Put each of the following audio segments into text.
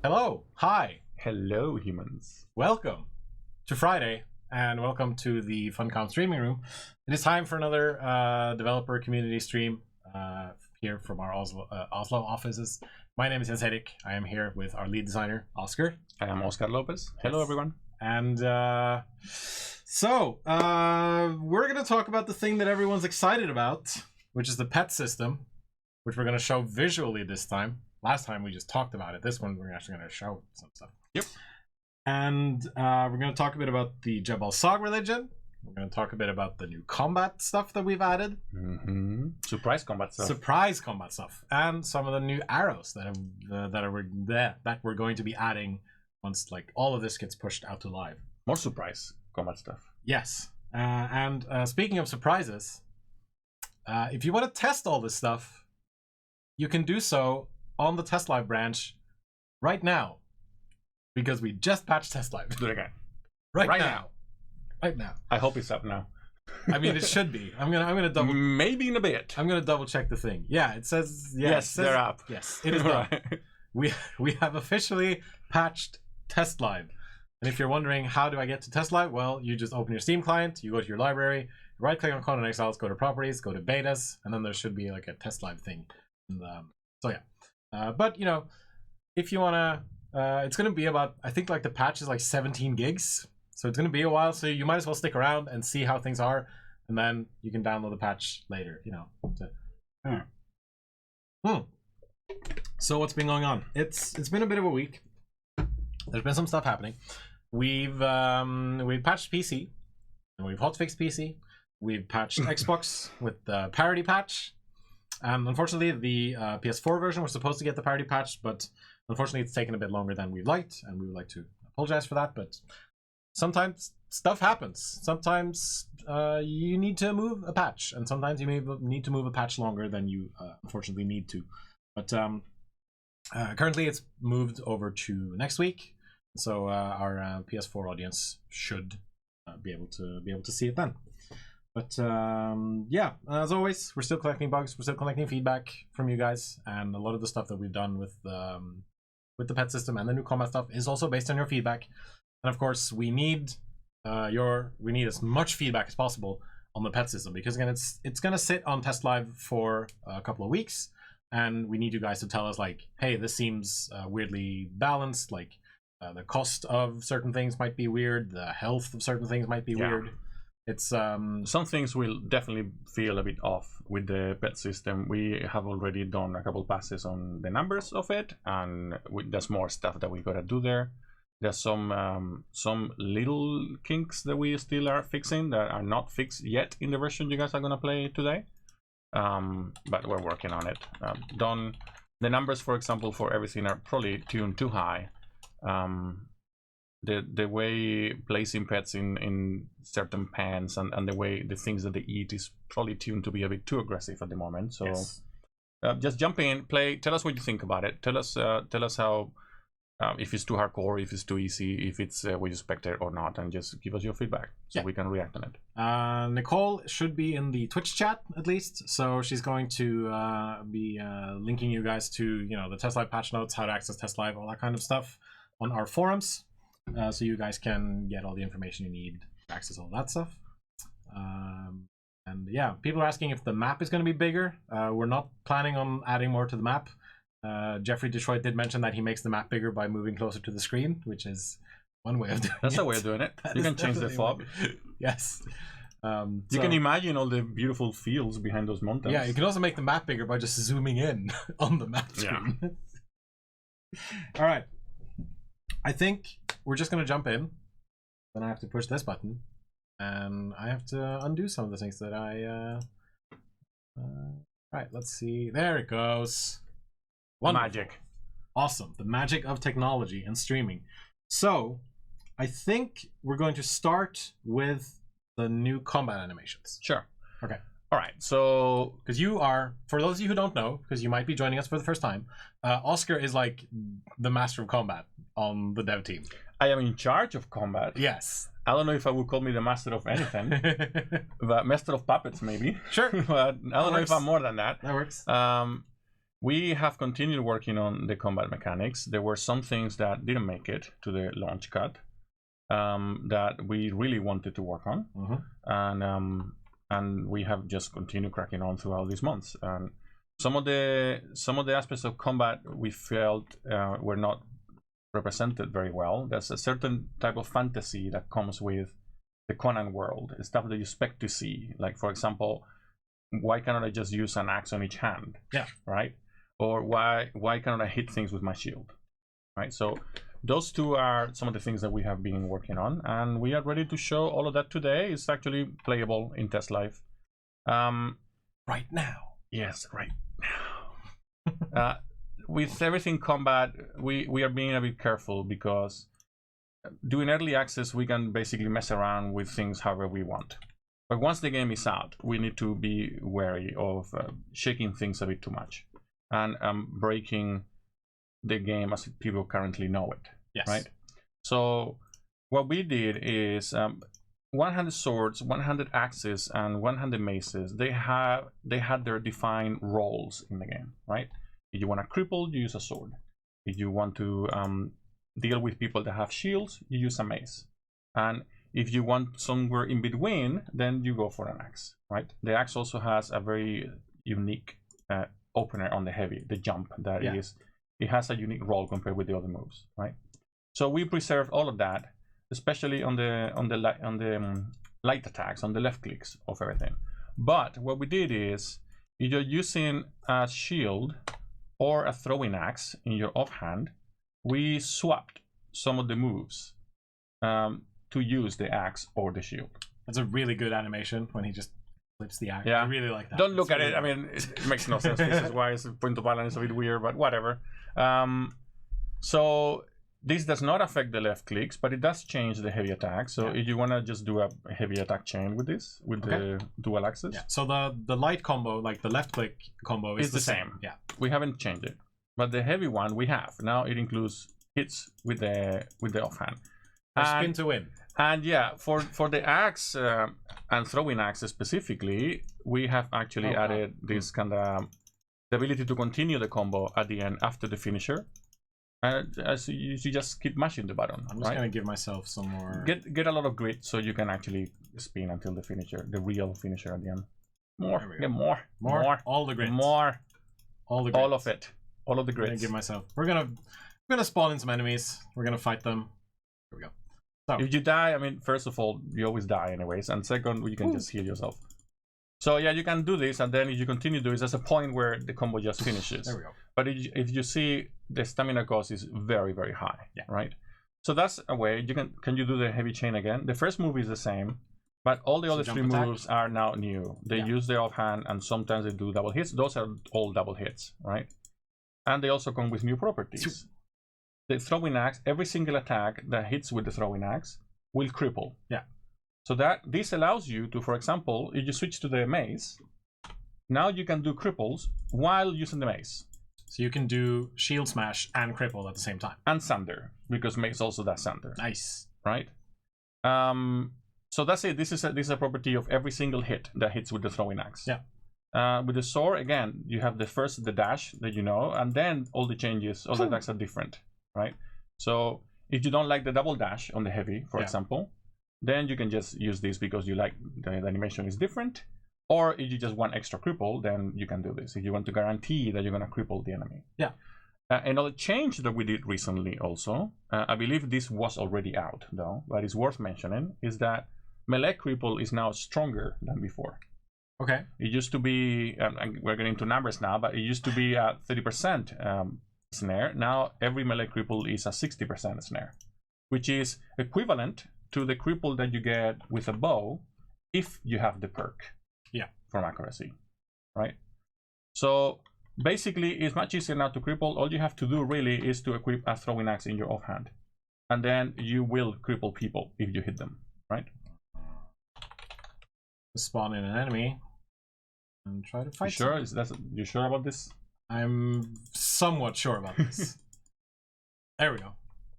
Hello. Hi. Hello, humans. Welcome to Friday, and welcome to the Funcom streaming room. It is time for another developer community stream here from our Oslo offices. My name is Jens Erik. I am here with our lead designer, Oscar. I am Oscar Lopez. Hello, everyone. And we're going to talk about the thing that everyone's excited about, which is the pet system, which we're going to show visually this time. Last time we just talked about it. This one we're actually going to show some stuff. Yep. And we're going to talk a bit about the Jhebbal Sog religion. We're going to talk a bit about the new combat stuff that we've added. Surprise combat stuff. Surprise combat stuff. And some of the new arrows that we're going to be adding once like all of this gets pushed out to live. More surprise combat stuff. Yes. And speaking of surprises, if you want to test all this stuff, you can do so on the Test Live branch right now, because we just patched Test Live. Do it again. Right now. Right now. I hope it's up now. I mean, it should be. I'm gonna double. Maybe in a bit. I'm gonna double check the thing. Yeah, it says. Yeah, yes, they're up. Yes, it is done. We have officially patched Test Live. And if you're wondering how do I get to Test Live, well, you just open your Steam client, you go to your library, right click on Conan Exiles, go to Properties, go to Betas, and then there should be like a Test Live thing. And, so yeah. But you know, if you wanna, it's gonna be about, I think like the patch is like 17 gigs, so it's gonna be a while. So you might as well stick around and see how things are, and then you can download the patch later. You know. So what's been going on? It's been a bit of a week. There's been some stuff happening. We've patched PC, and we've hotfixed PC. We've patched Xbox with the parity patch. Unfortunately, the PS4 version was supposed to get the parity patch, but unfortunately it's taken a bit longer than we'd liked, and we would like to apologize for that. But sometimes stuff happens. Sometimes you need to move a patch, and sometimes you may need to move a patch longer than you unfortunately need to. But currently it's moved over to next week, so our PS4 audience should be able to see it then. But yeah, as always, we're still collecting bugs, we're still collecting feedback from you guys, and a lot of the stuff that we've done with the pet system and the new combat stuff is also based on your feedback. And of course, we need as much feedback as possible on the pet system, because again, it's gonna sit on Test Live for a couple of weeks, and we need you guys to tell us like, hey, this seems weirdly balanced, like the cost of certain things might be weird, the health of certain things might be weird. It's some things will definitely feel a bit off with the pet system. We have already done a couple passes on the numbers of it, and there's more stuff that we gotta do there. There's some little kinks that we still are fixing that are not fixed yet in the version you guys are gonna play today. But we're working on it. The numbers, for example, for everything are probably tuned too high. The way placing pets in certain pens and the way the things that they eat is probably tuned to be a bit too aggressive at the moment. So yes. Just jump in, play, tell us what you think about it. Tell us how, if it's too hardcore, if it's too easy, if it's what you expected or not, and just give us your feedback so we can react on it. Nicole should be in the Twitch chat at least, so she's going to be linking you guys to the Test Live patch notes, how to access Test Live, all that kind of stuff on our forums. So you guys can get all the information you need to access all that stuff. And yeah, people are asking if the map is going to be bigger. We're not planning on adding more to the map. Jeffrey Detroit did mention that he makes the map bigger by moving closer to the screen, which is one way of doing it. That's a way of doing it. You can change the fob. Yes. You can imagine all the beautiful fields behind those mountains. Yeah, you can also make the map bigger by just zooming in on the map screen. Yeah. All right. I think we're just going to jump in. Then I have to push this button. And I have to undo some of the things that I... Alright, let's see. There it goes. Wonderful. Magic. Awesome. The magic of technology and streaming. So, I think we're going to start with the new combat animations. Sure. Okay. All right, so because you are, for those of you who don't know, because you might be joining us for the first time, Oscar is like the master of combat on the dev team. I am in charge of combat. Yes. I don't know if I would call me the master of anything, but master of puppets maybe. Sure. But I don't know if I'm more than that. That works. we have continued working on the combat mechanics. There were some things that didn't make it to the launch cut that we really wanted to work on, and we have just continued cracking on throughout these months. And some of the aspects of combat we felt were not represented very well. There's a certain type of fantasy that comes with the Conan world, stuff that you expect to see. Like, for example, why cannot I just use an axe on each hand? Yeah. Right? Or why cannot I hit things with my shield? Right? So those two are some of the things that we have been working on, and we are ready to show all of that today. It's actually playable in test live. Right now. Yes, right now. With everything combat, we are being a bit careful, because doing early access, we can basically mess around with things however we want. But once the game is out, we need to be wary of shaking things a bit too much and breaking the game as people currently know it. Yes. Right? So what we did is 100 swords, 100 axes, and 100 maces. They had their defined roles in the game, right? If you want to cripple, you use a sword. If you want to deal with people that have shields, you use a mace. And if you want somewhere in between, then you go for an axe, right? The axe also has a very unique opener on the heavy, the jump. That is, it has a unique role compared with the other moves, right? So we preserved all of that, especially on the light attacks, on the left clicks of everything. But what we did is, if you're using a shield or a throwing axe in your offhand, we swapped some of the moves to use the axe or the shield. That's a really good animation when he just flips the axe. Yeah. I really like that. Don't look at it. I mean, it makes no sense. This is why the point of balance is a bit weird, but whatever. So this does not affect the left clicks, but it does change the heavy attack. So if you want to just do a heavy attack chain with this, with the dual axes. Yeah. So the light combo, like the left click combo, is the same. Yeah. We haven't changed it, but the heavy one we have. Now it includes hits with the offhand. Spin to win. And yeah, for the axe and throwing axes specifically, we have actually added this kind of the ability to continue the combo at the end after the finisher. And as you just keep mashing the button. I'm just gonna give myself some more. Get a lot of grit so you can actually spin until the finisher, the real finisher at the end. More. Get more. All the grit. More. All the grit. All of it. All of the grit. Give myself. We're gonna spawn in some enemies. We're gonna fight them. Here we go. So. If you die, I mean, first of all, you always die anyways, and second, you can just heal yourself. So yeah, you can do this, and then if you continue to do this, there's a point where the combo just finishes. There we go. But if you see, the stamina cost is very, very high, right? So that's a way. You can you do the heavy chain again? The first move is the same, but all the other three moves are now new. They use the offhand, and sometimes they do double hits. Those are all double hits, right? And they also come with new properties. The throwing axe, every single attack that hits with the throwing axe will cripple. Yeah. So that this allows you to, for example, if you switch to the mace, now you can do cripples while using the mace. So you can do shield smash and cripple at the same time. And sunder, because mace also does sunder. Nice. Right? So that's it. This is a property of every single hit that hits with the throwing axe. Yeah. With the sword, again, you have the dash that you know, and then all the changes, all the attacks are different. Right? So if you don't like the double dash on the heavy, for example, then you can just use this because you like the animation is different. Or if you just want extra cripple, then you can do this. If you want to guarantee that you're going to cripple the enemy. Yeah. Another change that we did recently also, I believe this was already out though, but it's worth mentioning, is that melee cripple is now stronger than before. Okay. It used to be, we're getting into numbers now, but it used to be at 30% snare. Now every melee cripple is a 60% snare, which is equivalent to the cripple that you get with a bow if you have the perk from accuracy, right? So basically it's much easier now to cripple. All you have to do really is to equip a throwing axe in your offhand, and then you will cripple people if you hit them, right? Spawn in an enemy and try to fight. You sure about this? I'm somewhat sure about this. There we go.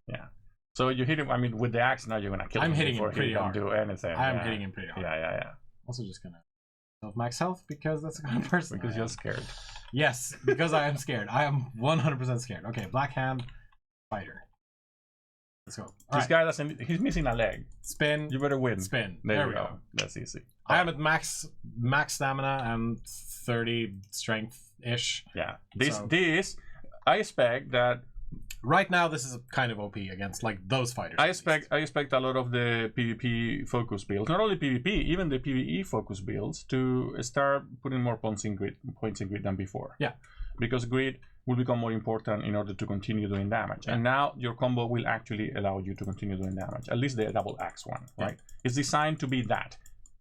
Yeah. So you hit him. I mean, with the axe now, you're gonna kill him. I'm hitting him pretty hard. Do anything. I'm hitting him pretty hard. Yeah. Also, just gonna of max health because that's the kind of person. Because you're scared. Yes, because I am scared. I am 100% scared. Okay, Black Hand fighter. Let's go. This guy doesn't. He's missing a leg. Spin. You better win. Spin. There we go. That's easy. I am at max stamina and 30 strength ish. Yeah. This I expect that. Right now, this is kind of OP against like those fighters. I expect a lot of the PvP focus builds, not only PvP, even the PvE focus builds, to start putting more points in grid than before. Yeah, because grid will become more important in order to continue doing damage. Yeah. And now your combo will actually allow you to continue doing damage. At least the double axe one, right? Yeah. It's designed to be that.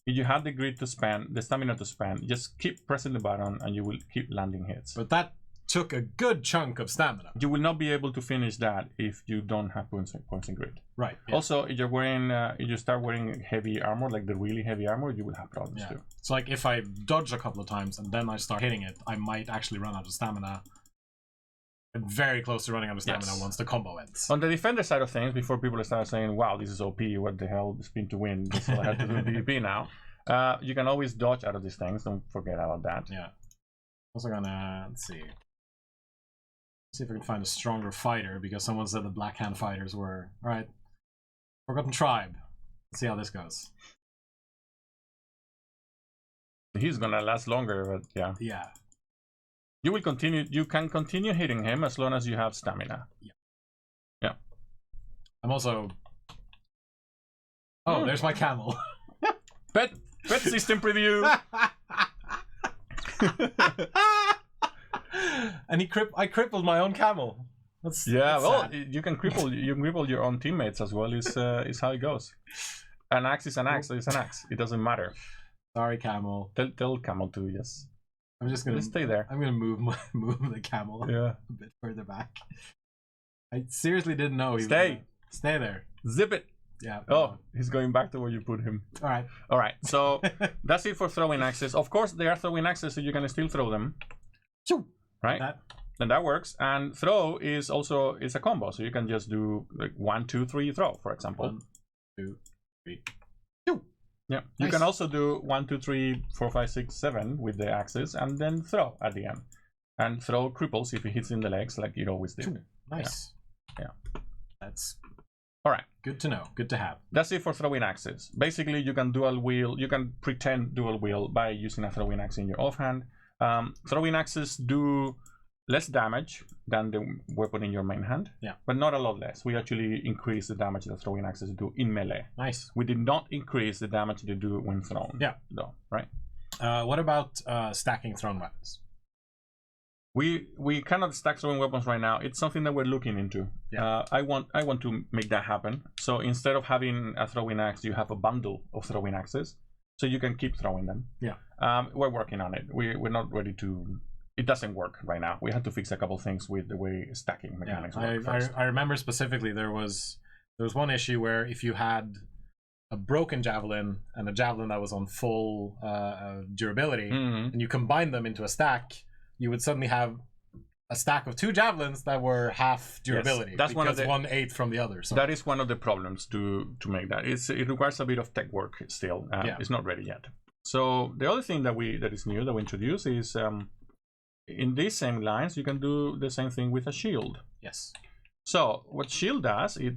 If you have the grid to spend, the stamina to spend, just keep pressing the button and you will keep landing hits. But that took a good chunk of stamina. You will not be able to finish that if you don't have points in grid. Right. Yeah. Also, if you're wearing, if you start wearing heavy armor, like the really heavy armor, you will have problems too. So like if I dodge a couple of times and then I start hitting it, I might actually run out of stamina. I'm very close to running out of stamina once the combo ends. On the defender side of things, before people start saying, "Wow, this is OP. What the hell? Spin to win. This is all I have to do in PvP now." You can always dodge out of these things. Don't forget about that. Yeah. Also gonna let's see if I can find a stronger fighter, because someone said the Black Hand fighters were alright. Forgotten Tribe. Let's see how this goes. He's gonna last longer, but yeah. Yeah. You will continue. You can continue hitting him as long as you have stamina. Yeah. Yeah. I'm also. Oh, there's my camel. Pet system preview. And I crippled my own camel. That's sad. You can cripple your own teammates as well. Is how it goes. An axe is an axe. It's an axe. It doesn't matter. Sorry, camel. Tell camel to yes. I'm just gonna stay there. I'm gonna move the camel a bit further back. I seriously didn't know he stay there. Zip it. Yeah. Oh, he's going back to where you put him. All right. So that's it for throwing axes. Of course, they are throwing axes, so you can still throw them. Right. And that works. And throw is also a combo, so you can just do like 1, 2, 3 throw, for example. 1, 2, 3. Yeah. You can also do 1, 2, 3, 4, 5, 6, 7 with the axes, and then throw at the end. And throw cripples if it hits in the legs, like it always did. Nice. Yeah. That's. All right. Good to know. Good to have. That's it for throwing axes. Basically, you can dual wield. You can pretend dual wield by using a throwing axe in your offhand. Throwing axes do less damage than the weapon in your main hand. Yeah. But not a lot less. We actually increase the damage that throwing axes do in melee. Nice. We did not increase the damage they do when thrown. Yeah. Though, right? What about stacking thrown weapons? We cannot stack throwing weapons right now. It's something that we're looking into. Yeah. I want to make that happen. So instead of having a throwing axe, you have a bundle of throwing axes, so you can keep throwing them. Yeah. We're working on it. We're not ready to. It doesn't work right now. We had to fix a couple things with the way stacking mechanics work first. I remember specifically there was one issue where if you had a broken javelin and a javelin that was on full durability, and you combine them into a stack, you would suddenly have a stack of 2 javelins that were half durability. Yes, that's one of the 1/8 from the other. So. That is one of the problems to make that. It requires a bit of tech work still. It's not ready yet. So the other thing that is new that we introduce is in these same lines you can do the same thing with a shield. Yes. So what shield does, it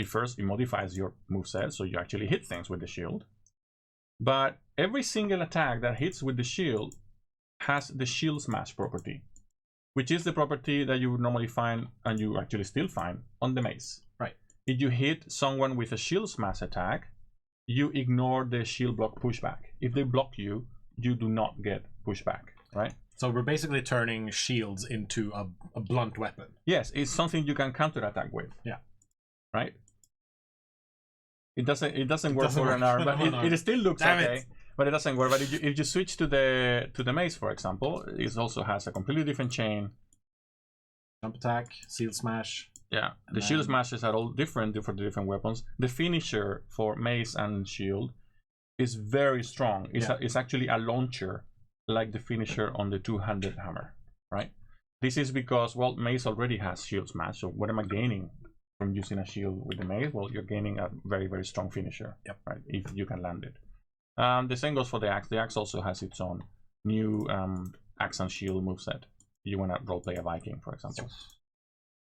first modifies your moveset, so you actually hit things with the shield. But every single attack that hits with the shield has the shield smash property, which is the property that you would normally find, and you actually still find, on the mace. Right. If you hit someone with a shield smash attack, you ignore the shield block pushback. If they block you, you do not get pushback, right? So we're basically turning shields into a blunt weapon. Yes, it's something you can counterattack with. Yeah. Right? It doesn't work for an arm, but it still looks okay. But it doesn't work. But if you switch to the mace, for example, it also has a completely different chain. Jump attack, shield smash. Yeah, the shield smashes are all different for the different weapons. The finisher for mace and shield is very strong. It's actually a launcher, like the finisher on the two-handed hammer, right? This is because, well, mace already has shield smash. So what am I gaining from using a shield with the mace? Well, you're gaining a very, very strong finisher. Yep. Right, if you can land it. The same goes for the axe. The axe also has its own new axe and shield moveset. You want to roleplay a Viking, for example.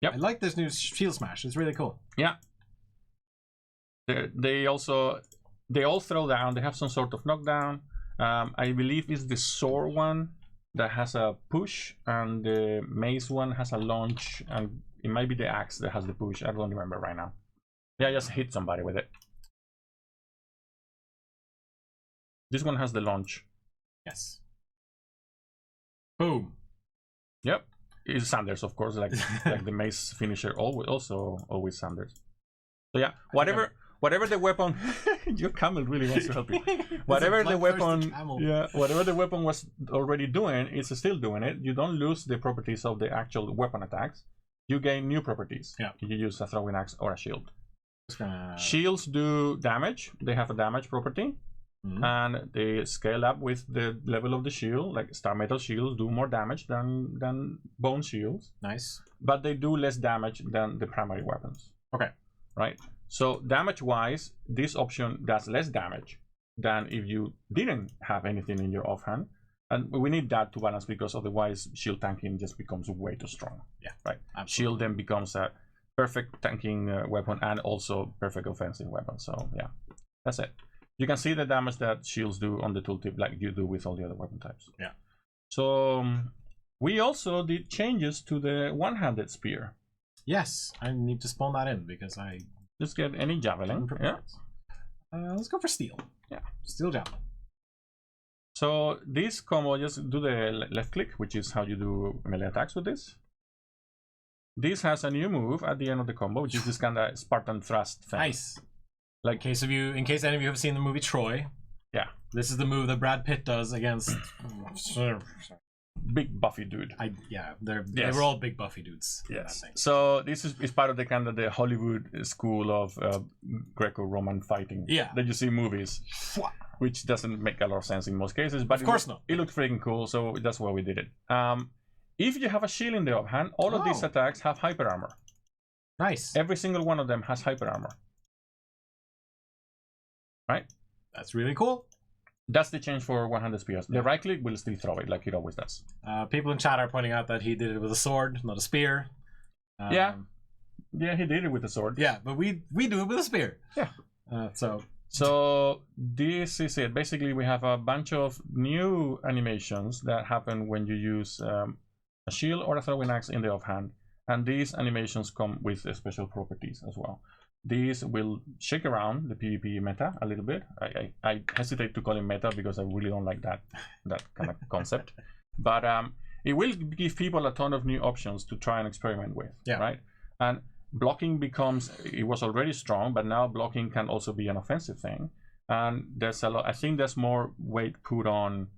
Yep. I like this new shield smash. It's really cool. Yeah. They all throw down. They have some sort of knockdown. I believe it's the sword one that has a push, and the mace one has a launch, and it might be the axe that has the push. I don't remember right now. Yeah, just hit somebody with it. This one has the launch. Yes. Boom. Yep. It's Sanders, of course, like the mace finisher. Always Sanders. So yeah, whatever the weapon, your camel really wants to help you. Whatever the weapon, whatever the weapon was already doing, it's still doing it. You don't lose the properties of the actual weapon attacks. You gain new properties. Yeah. You use a throwing axe or a shield. Shields do damage. They have a damage property. And they scale up with the level of the shield. Like star metal shields do more damage than bone shields. Nice. But they do less damage than the primary weapons. Okay. Right? So damage wise, this option does less damage than if you didn't have anything in your offhand. And we need that to balance, because otherwise shield tanking just becomes way too strong. Yeah. Right. Absolutely. Shield then becomes a perfect tanking weapon and also perfect offensive weapon. So yeah, that's it. You can see the damage that shields do on the tooltip, like you do with all the other weapon types. Yeah. So we also did changes to the one-handed spear. Yes, I need to spawn that in because I just get any javelin. Yeah. Let's go for steel. Yeah, steel javelin. So this combo, just do the left click, which is how you do melee attacks with this. This has a new move at the end of the combo, which is this kind of Spartan thrust thing. Nice. Like in case any of you have seen the movie Troy, yeah, this is the move that Brad Pitt does against big buffy dude. They were all big buffy dudes. Yes. So this is part of the kind of the Hollywood school of Greco-Roman fighting. Yeah. That you see movies, which doesn't make a lot of sense in most cases, but of course not. It looked freaking cool, so that's why we did it. If you have a shield in the offhand, all of these attacks have hyper armor. Nice. Every single one of them has hyper armor. Right? That's really cool. That's the change for one-handed spears. The right click will still throw it like it always does. People in chat are pointing out that he did it with a sword, not a spear. Yeah, he did it with a sword. Yeah, but we do it with a spear. Yeah. So this is it. Basically, we have a bunch of new animations that happen when you use a shield or a throwing axe in the offhand, and these animations come with special properties as well. These will shake around the PvP meta a little bit. I hesitate to call it meta because I really don't like that kind of concept. But it will give people a ton of new options to try and experiment with. Yeah. Right? And blocking becomes, it was already strong, but now blocking can also be an offensive thing. And there's a lot, I think there's more weight put on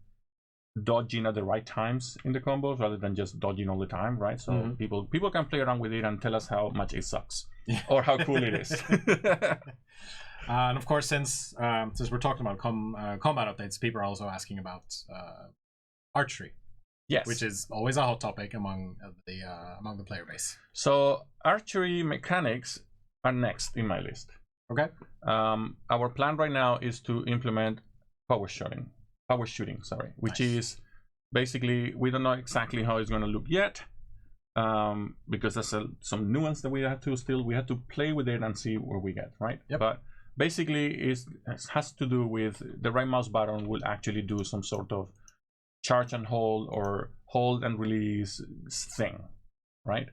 dodging at the right times in the combos rather than just dodging all the time, right? So people can play around with it and tell us how much it sucks or how cool it is. And of course, since we're talking about combat updates, people are also asking about archery. Yes, which is always a hot topic among the player base. So archery mechanics are next in my list. Okay. Our plan right now is to implement power shooting, which is basically, we don't know exactly how it's going to look yet, because there's some nuance that we have to play with it and see where we get, right? Yep. But basically it has to do with the right mouse button will actually do some sort of charge and hold or hold and release thing, right?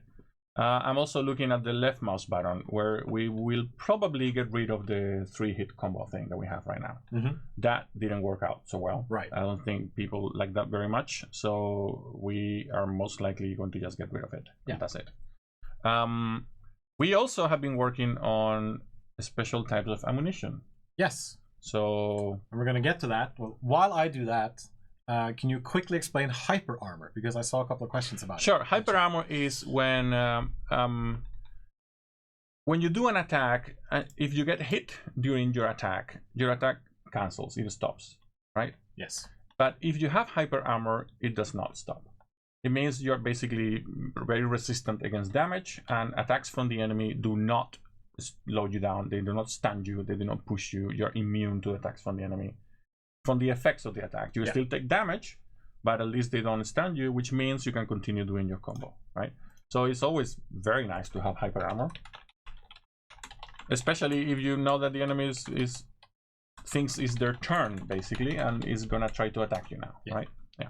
I'm also looking at the left mouse button, where we will probably get rid of the 3-hit combo thing that we have right now. That didn't work out so well. Right. I don't think people like that very much, so we are most likely going to just get rid of it. Yeah. That's it. We also have been working on special types of ammunition. Yes. So we're going to get to that. Well, while I do that, can you quickly explain hyper armor? Because I saw a couple of questions about it. Sure. Hyper armor is when you do an attack, if you get hit during your attack cancels, it stops, right? Yes. But if you have hyper armor, it does not stop. It means you're basically very resistant against damage, and attacks from the enemy do not slow you down. They do not stun you. They do not push you. You're immune to attacks from the enemy. from the effects of the attack. You Yeah. still take damage, but at least they don't stun you, which means you can continue doing your combo, right? So it's always very nice to have hyper armor, especially if you know that the enemy thinks it's their turn basically and is gonna try to attack you now, right? Yeah.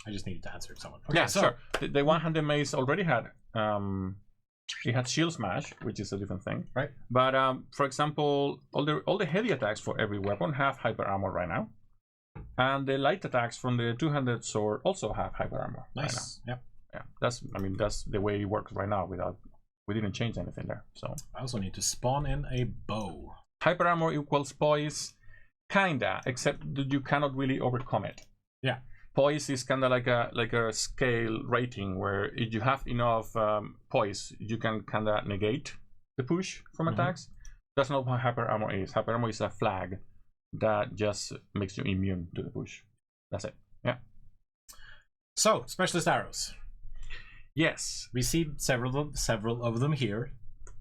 I just needed to answer someone. Okay, Yeah, so sure. The one-handed mace already had it had shield smash, which is a different thing, right? But for example, all the heavy attacks for every weapon have hyper armor right now, and the light attacks from the two-handed sword also have hyper armor. Nice. Right now. Yep. Yeah, that's the way it works right now. We didn't change anything there. So I also need to spawn in a bow. Hyper armor equals poise, kinda, except that you cannot really overcome it. Yeah. Poise is kind of like a scale rating where if you have enough poise, you can kind of negate the push from attacks. That's not what hyper armor is. Hyper armor is a flag that just makes you immune to the push. That's it. Yeah. So specialist arrows. Yes. We see several of them here.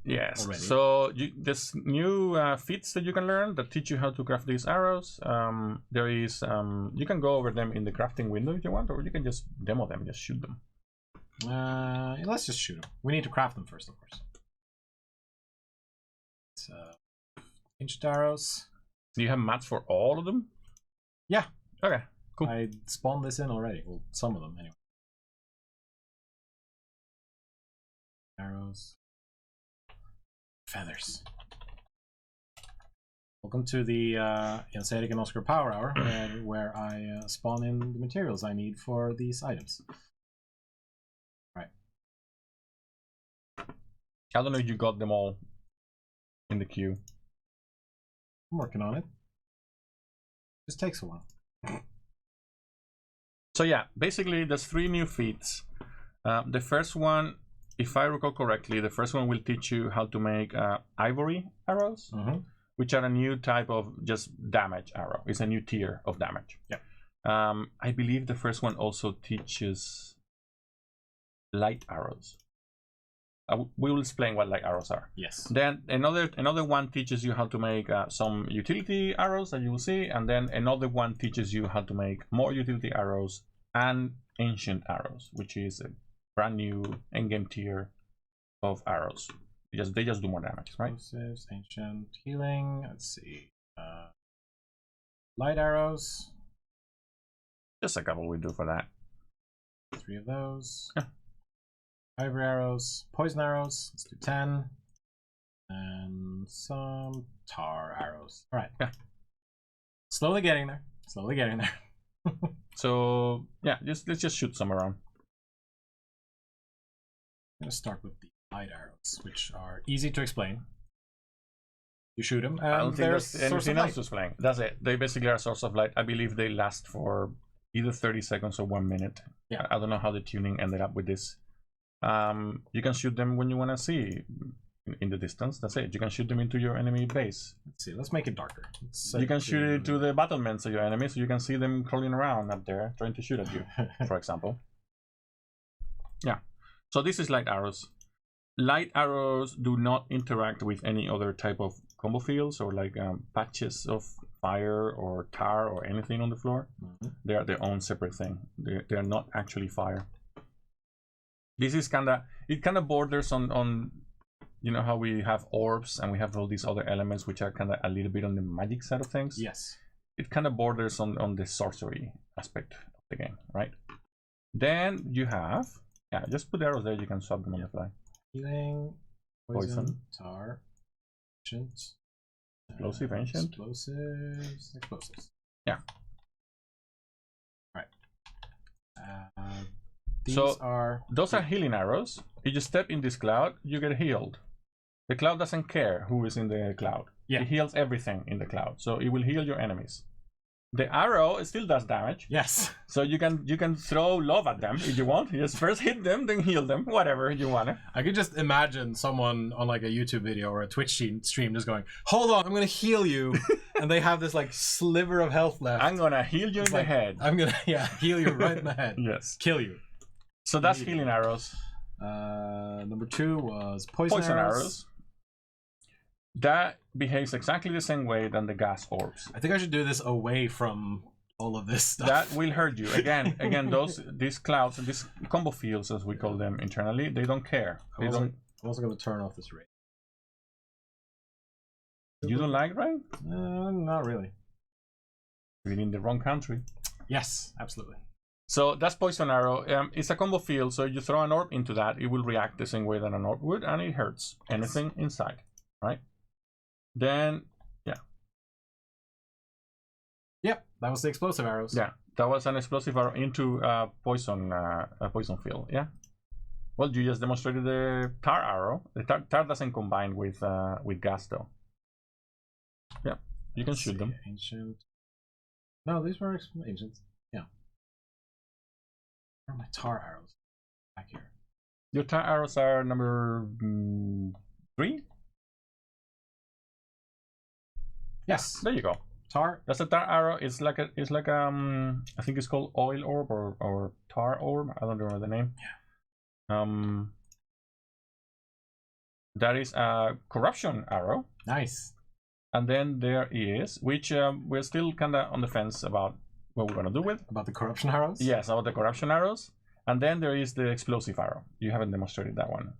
Yes. Already. So there's new feats that you can learn that teach you how to craft these arrows. There is you can go over them in the crafting window if you want, or you can just demo them, just shoot them. Let's just shoot them. We need to craft them first, of course. So, ancient arrows. Do you have mats for all of them? Yeah. Okay. Cool. I spawned this in already. Well, some of them anyway. Arrows. Feathers. Welcome to the Jens Erik and Oscar Power Hour, where I spawn in the materials I need for these items. Right. I don't know if you got them all in the queue. I'm working on it. Just takes a while. So yeah, basically there's 3 new feats. The first one, if I recall correctly, the first one will teach you how to make ivory arrows, which are a new type of just damage arrow. It's a new tier of damage. Yeah. I believe the first one also teaches light arrows. We will explain what light arrows are. Yes. Then another one teaches you how to make some utility arrows that you will see, and then another one teaches you how to make more utility arrows and ancient arrows, which is a brand new endgame tier of arrows. They just do more damage, right? Explosives, ancient, healing. Let's see. Light arrows. Just a couple we do for that. 3 of those. Ivory arrows, poison arrows. Let's do 10. And some tar arrows. All right. Yeah. Slowly getting there. Slowly getting there. So yeah, let's just shoot some around. I'm gonna start with the light arrows, which are easy to explain. You shoot them, and I don't think there's anything else to light. explain. That's it. They basically are a source of light. I believe they last for either 30 seconds or 1 minute. Yeah. I don't know how the tuning ended up with this. You can shoot them when you want to see in the distance. That's it. You can shoot them into your enemy base. Let's see. Let's make it darker. You can shoot it to the battlements of your enemy, so you can see them crawling around up there trying to shoot at you, for example. Yeah. So this is light arrows. Light arrows do not interact with any other type of combo fields or like patches of fire or tar or anything on the floor. They are their own separate thing. They are not actually fire. This is kind of borders on you know how we have orbs and we have all these other elements which are kind of a little bit on the magic side of things. Yes. It kind of borders on the sorcery aspect of the game, right? Then you have, yeah, just put arrows there, you can swap them on the fly. Healing, poison, tar, ancient, explosive, ancient, explosives. Yeah. Right. Those are healing arrows. If you step in this cloud, you get healed. The cloud doesn't care who is in the cloud. Yeah. It heals everything in the cloud, so it will heal your enemies. The arrow still does damage. Yes. So you can throw love at them if you want. You just first hit them, then heal them, whatever you want. I could just imagine someone on like a YouTube video or a Twitch stream just going, "Hold on, I'm gonna heal you," and they have this like sliver of health left. I'm gonna heal you in the head. I'm gonna heal you right in the head. Yes. Kill you. So that's healing arrows. Number 2 was poison arrows. That behaves exactly the same way than the gas orbs. I think I should do this away from all of this stuff. That will hurt you. Again, these clouds and these combo fields, as we call them internally, they don't care. They don't. I'm also going to turn off this rain. You don't like rain? Not really. You're in the wrong country. Yes, absolutely. So that's poison arrow. It's a combo field, so you throw an orb into that, it will react the same way that an orb would, and it hurts anything inside, right? Then, yeah. Yep, that was the explosive arrows. Yeah, that was an explosive arrow into a poison field. Yeah. Well, you just demonstrated the tar arrow. The tar doesn't combine with gas though. Yeah, you can shoot them. Ancient. No, these were ancient. Yeah. Where are my tar arrows? Back here. Your tar arrows are number 3. Yes. There you go. Tar. That's a tar arrow. It's like I think it's called oil orb or tar orb. I don't remember the name. Yeah. That is a corruption arrow. Nice. And then there is, which we're still kind of on the fence about what we're gonna do with. About the corruption arrows? Yes, about the corruption arrows. And then there is the explosive arrow. You haven't demonstrated that one.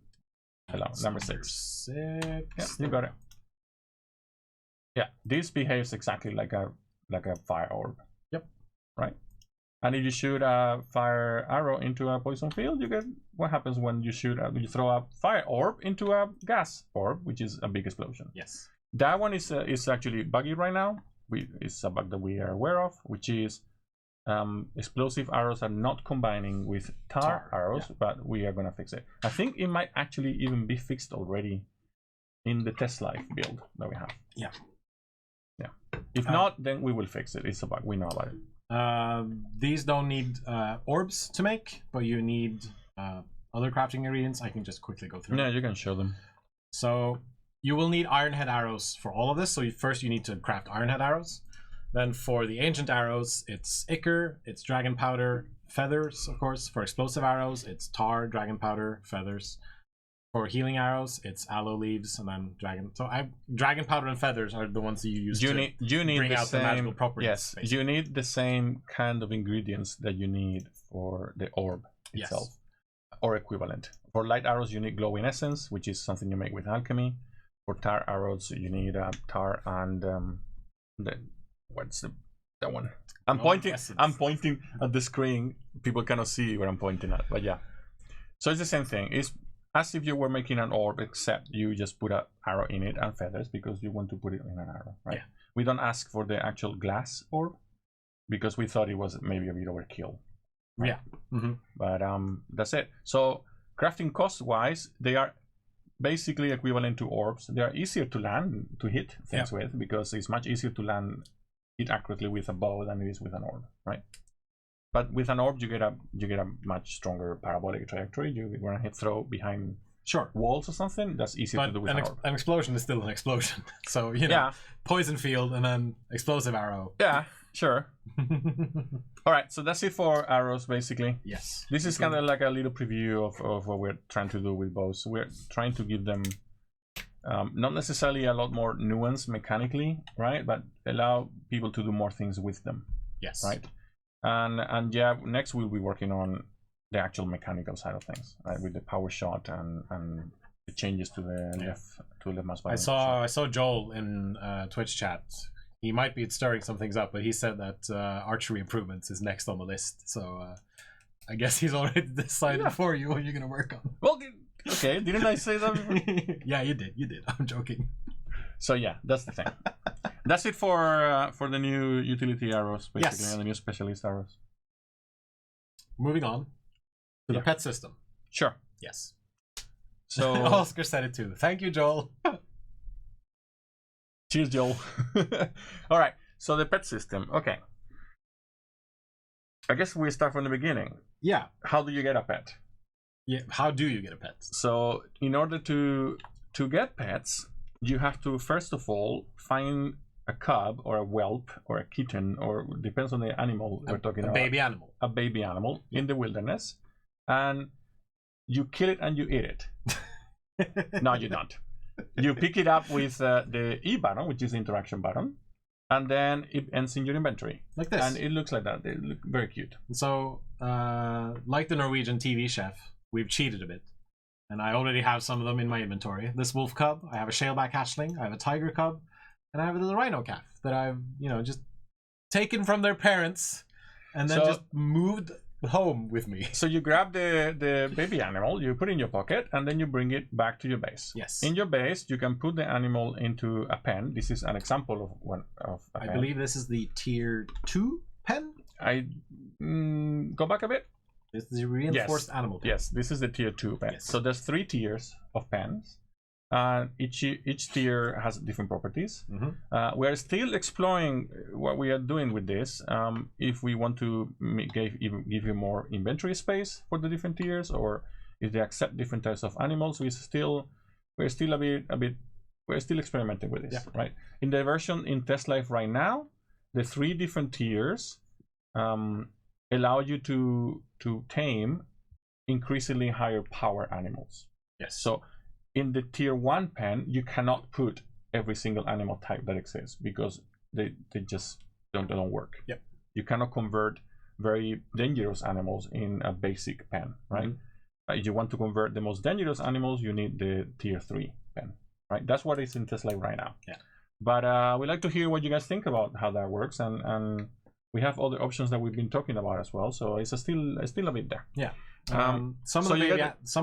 Hello, number 6. Yeah, you got it. Yeah, this behaves exactly like a fire orb. Yep. Right. And if you shoot a fire arrow into a poison field, you get what happens when you throw a fire orb into a gas orb, which is a big explosion. Yes. That one is actually buggy right now. It's a bug that we are aware of, which is explosive arrows are not combining with tar arrows, yeah. But we are gonna fix it. I think it might actually even be fixed already in the test life build that we have. Yeah. Yeah. If not, then we will fix it. It's a bug. We know about it. These don't need orbs to make, but you need other crafting ingredients. I can just quickly go through. Yeah, you can show them. So you will need ironhead arrows for all of this. So first you need to craft ironhead arrows. Then for the ancient arrows, it's ichor, it's dragon powder, feathers, of course. For explosive arrows, it's tar, dragon powder, feathers. For healing arrows, it's aloe leaves and then dragon. So dragon powder and feathers are the ones that you use to bring out the magical properties. Yes, basically. You need the same kind of ingredients that you need for the orb itself, yes. Or equivalent. For light arrows, you need glowing essence, which is something you make with alchemy. For tar arrows, you need tar and that one? I'm pointing at the screen. People cannot see where I'm pointing at, but yeah. So it's the same thing. It's as if you were making an orb, except you just put an arrow in it and feathers because you want to put it in an arrow, right? Yeah. We don't ask for the actual glass orb because we thought it was maybe a bit overkill. Right? Yeah. Mm-hmm. But that's it. So crafting cost-wise, they are basically equivalent to orbs. They are easier to land, to hit things with, because it's much easier to land it accurately with a bow than it is with an orb, right? But with an orb, you get a much stronger parabolic trajectory. You want to throw behind walls or something. That's easier to do with an orb. An explosion is still an explosion. So poison field and then explosive arrow. Yeah, sure. All right, so that's it for arrows, basically. Yes. This is kind of like a little preview of what we're trying to do with bows. We're trying to give them not necessarily a lot more nuance mechanically, right? But allow people to do more things with them. Yes. Right. And yeah, next we'll be working on the actual mechanical side of things, right? With the power shot and the changes to the left mouse button. I saw Joel in Twitch chat. He might be stirring some things up, but he said that archery improvements is next on the list. So I guess he's already decided for you what you're gonna work on. Well, okay, didn't I say that? Yeah, you did. I'm joking. So yeah, that's the thing. That's it for the new utility arrows, basically, and the new specialist arrows. Moving on to the pet system. Sure. Yes. So Oscar said it too. Thank you, Joel. Cheers, Joel. All right. So the pet system. Okay. I guess we start from the beginning. Yeah. How do you get a pet? Yeah. How do you get a pet? So in order to get pets, you have to first of all find a cub or a whelp or a kitten, or depends on the animal we're talking about. A baby animal in the wilderness, and you kill it and you eat it. No, you don't. you pick it up with the E button, which is the interaction button, and then it ends in your inventory. Like this. And it looks like that. They look very cute. So, like the Norwegian TV chef, we've cheated a bit. And I already have some of them in my inventory. This wolf cub, I have a shaleback hatchling, I have a tiger cub, and I have a little rhino calf that I've, just taken from their parents and then just moved home with me. So you grab the baby animal, you put it in your pocket, and then you bring it back to your base. Yes. In your base, you can put the animal into a pen. This is an example of one of a pen. I believe this is the tier 2 pen. Go back a bit. This is the reinforced animal pen. Yes, this is the tier 2 pen. Yes. So there's 3 tiers of pens. Each tier has different properties. Mm-hmm. We are still exploring what we are doing with this. If we want to give you more inventory space for the different tiers, or if they accept different types of animals, we're still experimenting with this. Right. In the version in test life right now, the 3 different tiers allow you to tame increasingly higher power animals. Yes. So in the tier 1 pen, you cannot put every single animal type that exists because they just don't work. Yep. You cannot convert very dangerous animals in a basic pen, right? Mm-hmm. If you want to convert the most dangerous animals, you need the tier 3 pen, right? That's what is in test life right now. Yeah. But we'd like to hear what you guys think about how that works, and we have other options that we've been talking about as well. So it's still a bit there. Yeah. Some of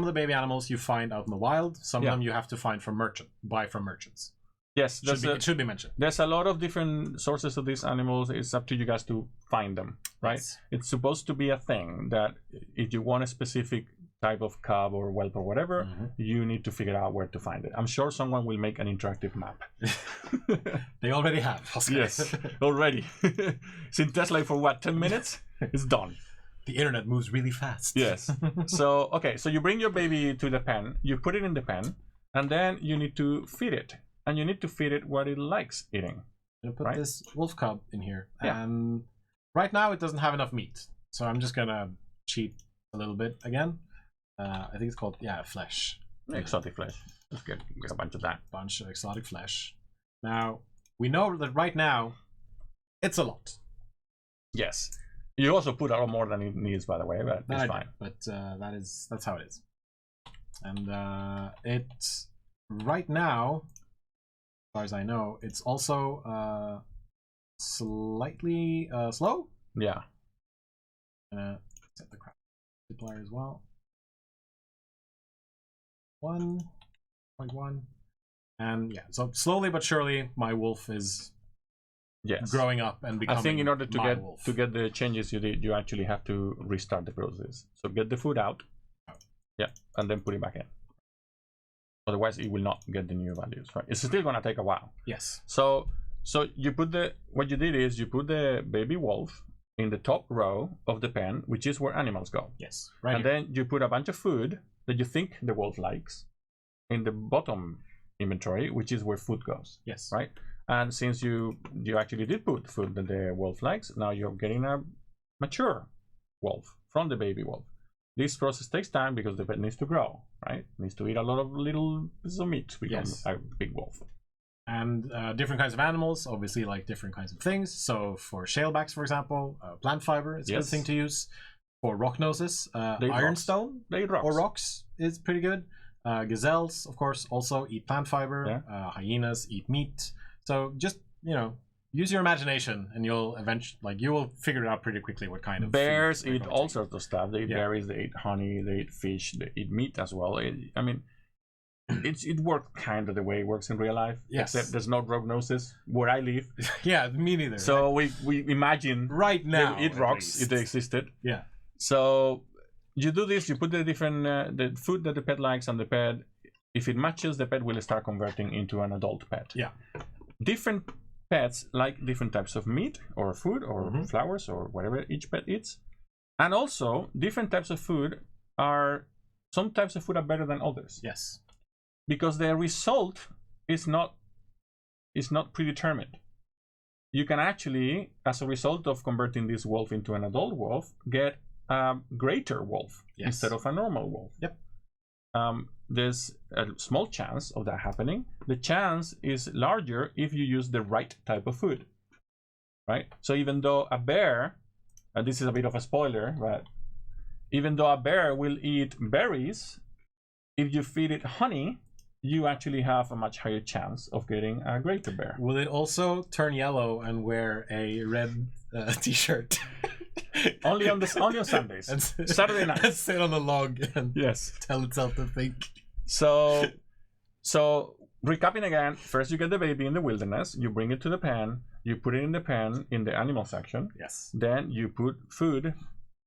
the baby animals you find out in the wild. Some of them you have to find from buy from merchants. Yes, it should be mentioned. There's a lot of different sources of these animals. It's up to you guys to find them, right? Yes. It's supposed to be a thing that if you want a specific type of cub or whelp or whatever, you need to figure out where to find it. I'm sure someone will make an interactive map. They already have. Oscar. Yes, already. It's in Tesla for what, 10 minutes? It's done. The internet moves really fast. Yes. So you bring your baby to the pen, you put it in the pen, and then you need to feed it. And you need to feed it what it likes eating. I'm gonna put this wolf cub in here. And right now it doesn't have enough meat. So I'm just gonna cheat a little bit again. I think it's called flesh. Exotic flesh. Let's get a bunch of that. Bunch of exotic flesh. Now we know that right now it's a lot. Yes. You also put a lot more than it needs, by the way, but it's fine. But that's how it is. And it's right now, as far as I know, it's also slightly slow. Yeah. Set the crap multiplier as well. 1.1, and so slowly but surely, my wolf is growing up and becoming. I think in order wolf. to get the changes you did, you actually have to restart the process. So get the food out, and then put it back in. Otherwise, it will not get the new values. Right? It's still gonna take a while. Yes. So you put what you did is you put the baby wolf in the top row of the pen, which is where animals go. Yes. Right. And then you put a bunch of food that you think the wolf likes in the bottom inventory, which is where food goes. Yes. Right. And since you actually did put food that the wolf likes, now you're getting a mature wolf from the baby wolf. This process takes time because the pet needs to grow, right? It needs to eat a lot of little pieces of meat to become a big wolf. And different kinds of animals obviously like different kinds of things. So for shalebacks, for example, plant fiber is a good thing to use. For rock noses, ironstone or rocks is pretty good. Gazelles, of course, also eat plant fiber. Hyenas eat meat. So just use your imagination, and you'll eventually you will figure it out pretty quickly what kind of bears eat all sorts of stuff. They eat berries, they eat honey, they eat fish, they eat meat as well. It works kind of the way it works in real life. Yes. Except there's no rock noses where I live. Yeah, me neither. So we imagine right now they eat rocks if they existed. Yeah. So you do this. You put the different the food that the pet likes on the pet. If it matches, the pet will start converting into an adult pet. Yeah. Different pets like different types of meat or food or flowers or whatever each pet eats, and also different types of food some types of food are better than others. Yes. Because the result is not predetermined. You can actually, as a result of converting this wolf into an adult wolf, get a greater wolf instead of a normal wolf. Yep. there's a small chance of that happening. The chance is larger if you use the right type of food, right? So even though a bear, and this is a bit of a spoiler, but even though a bear will eat berries, if you feed it honey, you actually have a much higher chance of getting a greater bear. Will it also turn yellow and wear a red t-shirt? only on Sundays. Saturday night. And sit on a log and yes, tell itself to think. So recapping again, first you get the baby in the wilderness, you bring it to the pen, you put it in the pen in the animal section. Yes. Then you put food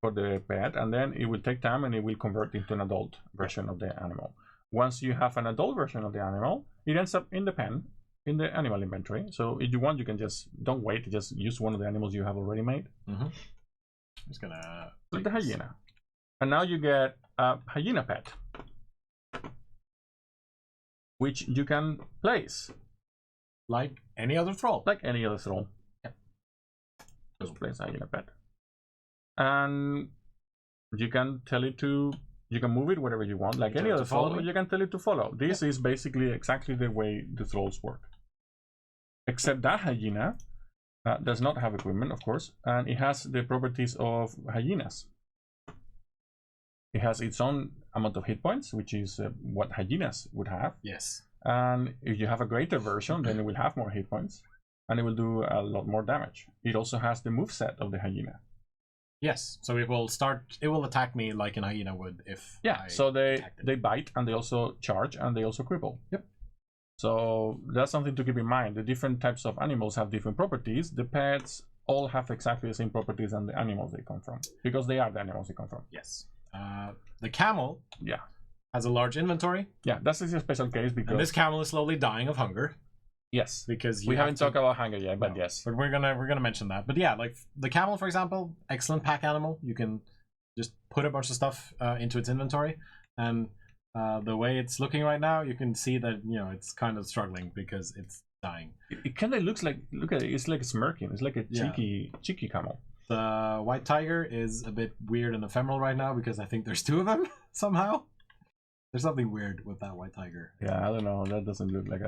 for the pet, and then it will take time and it will convert into an adult version of the animal. Once you have an adult version of the animal, it ends up in the pen, in the animal inventory. So if you want, you can just, don't wait, just use one of the animals you have already made. I'm just gonna... Like the hyena. And now you get a hyena pet, which you can place. Like any other thrall. Like any other thrall. Yeah. Just place a hyena pet. And you can tell it to, you can move it wherever you want, like any other thrall, you can tell it to follow. This is basically exactly the way the thralls work. Except that hyena does not have equipment, of course, and it has the properties of hyenas. It has its own amount of hit points, which is what hyenas would have. Yes. And if you have a greater version, then it will have more hit points, and it will do a lot more damage. It also has the moveset of the hyena. Yes, so it will attack me like an hyena would if so they bite, and they also charge, and they also cripple. Yep. So that's something to keep in mind. The different types of animals have different properties. The pets all have exactly the same properties than the animals they come from, because they are the animals they come from. Yes. The camel has a large inventory. Yeah, that's a special case because... And this camel is slowly dying of hunger. Yes, because we haven't talked about hunger yet, but yes, but we're gonna mention that. But yeah, like the camel, for example, excellent pack animal. You can just put a bunch of stuff into its inventory, and the way it's looking right now, you can see that it's kind of struggling because it's dying. It kind of looks like, look at it, it's like smirking. It's like a cheeky camel. The white tiger is a bit weird and ephemeral right now because I think there's two of them somehow. There's something weird with that white tiger. Yeah, I don't know. That doesn't look like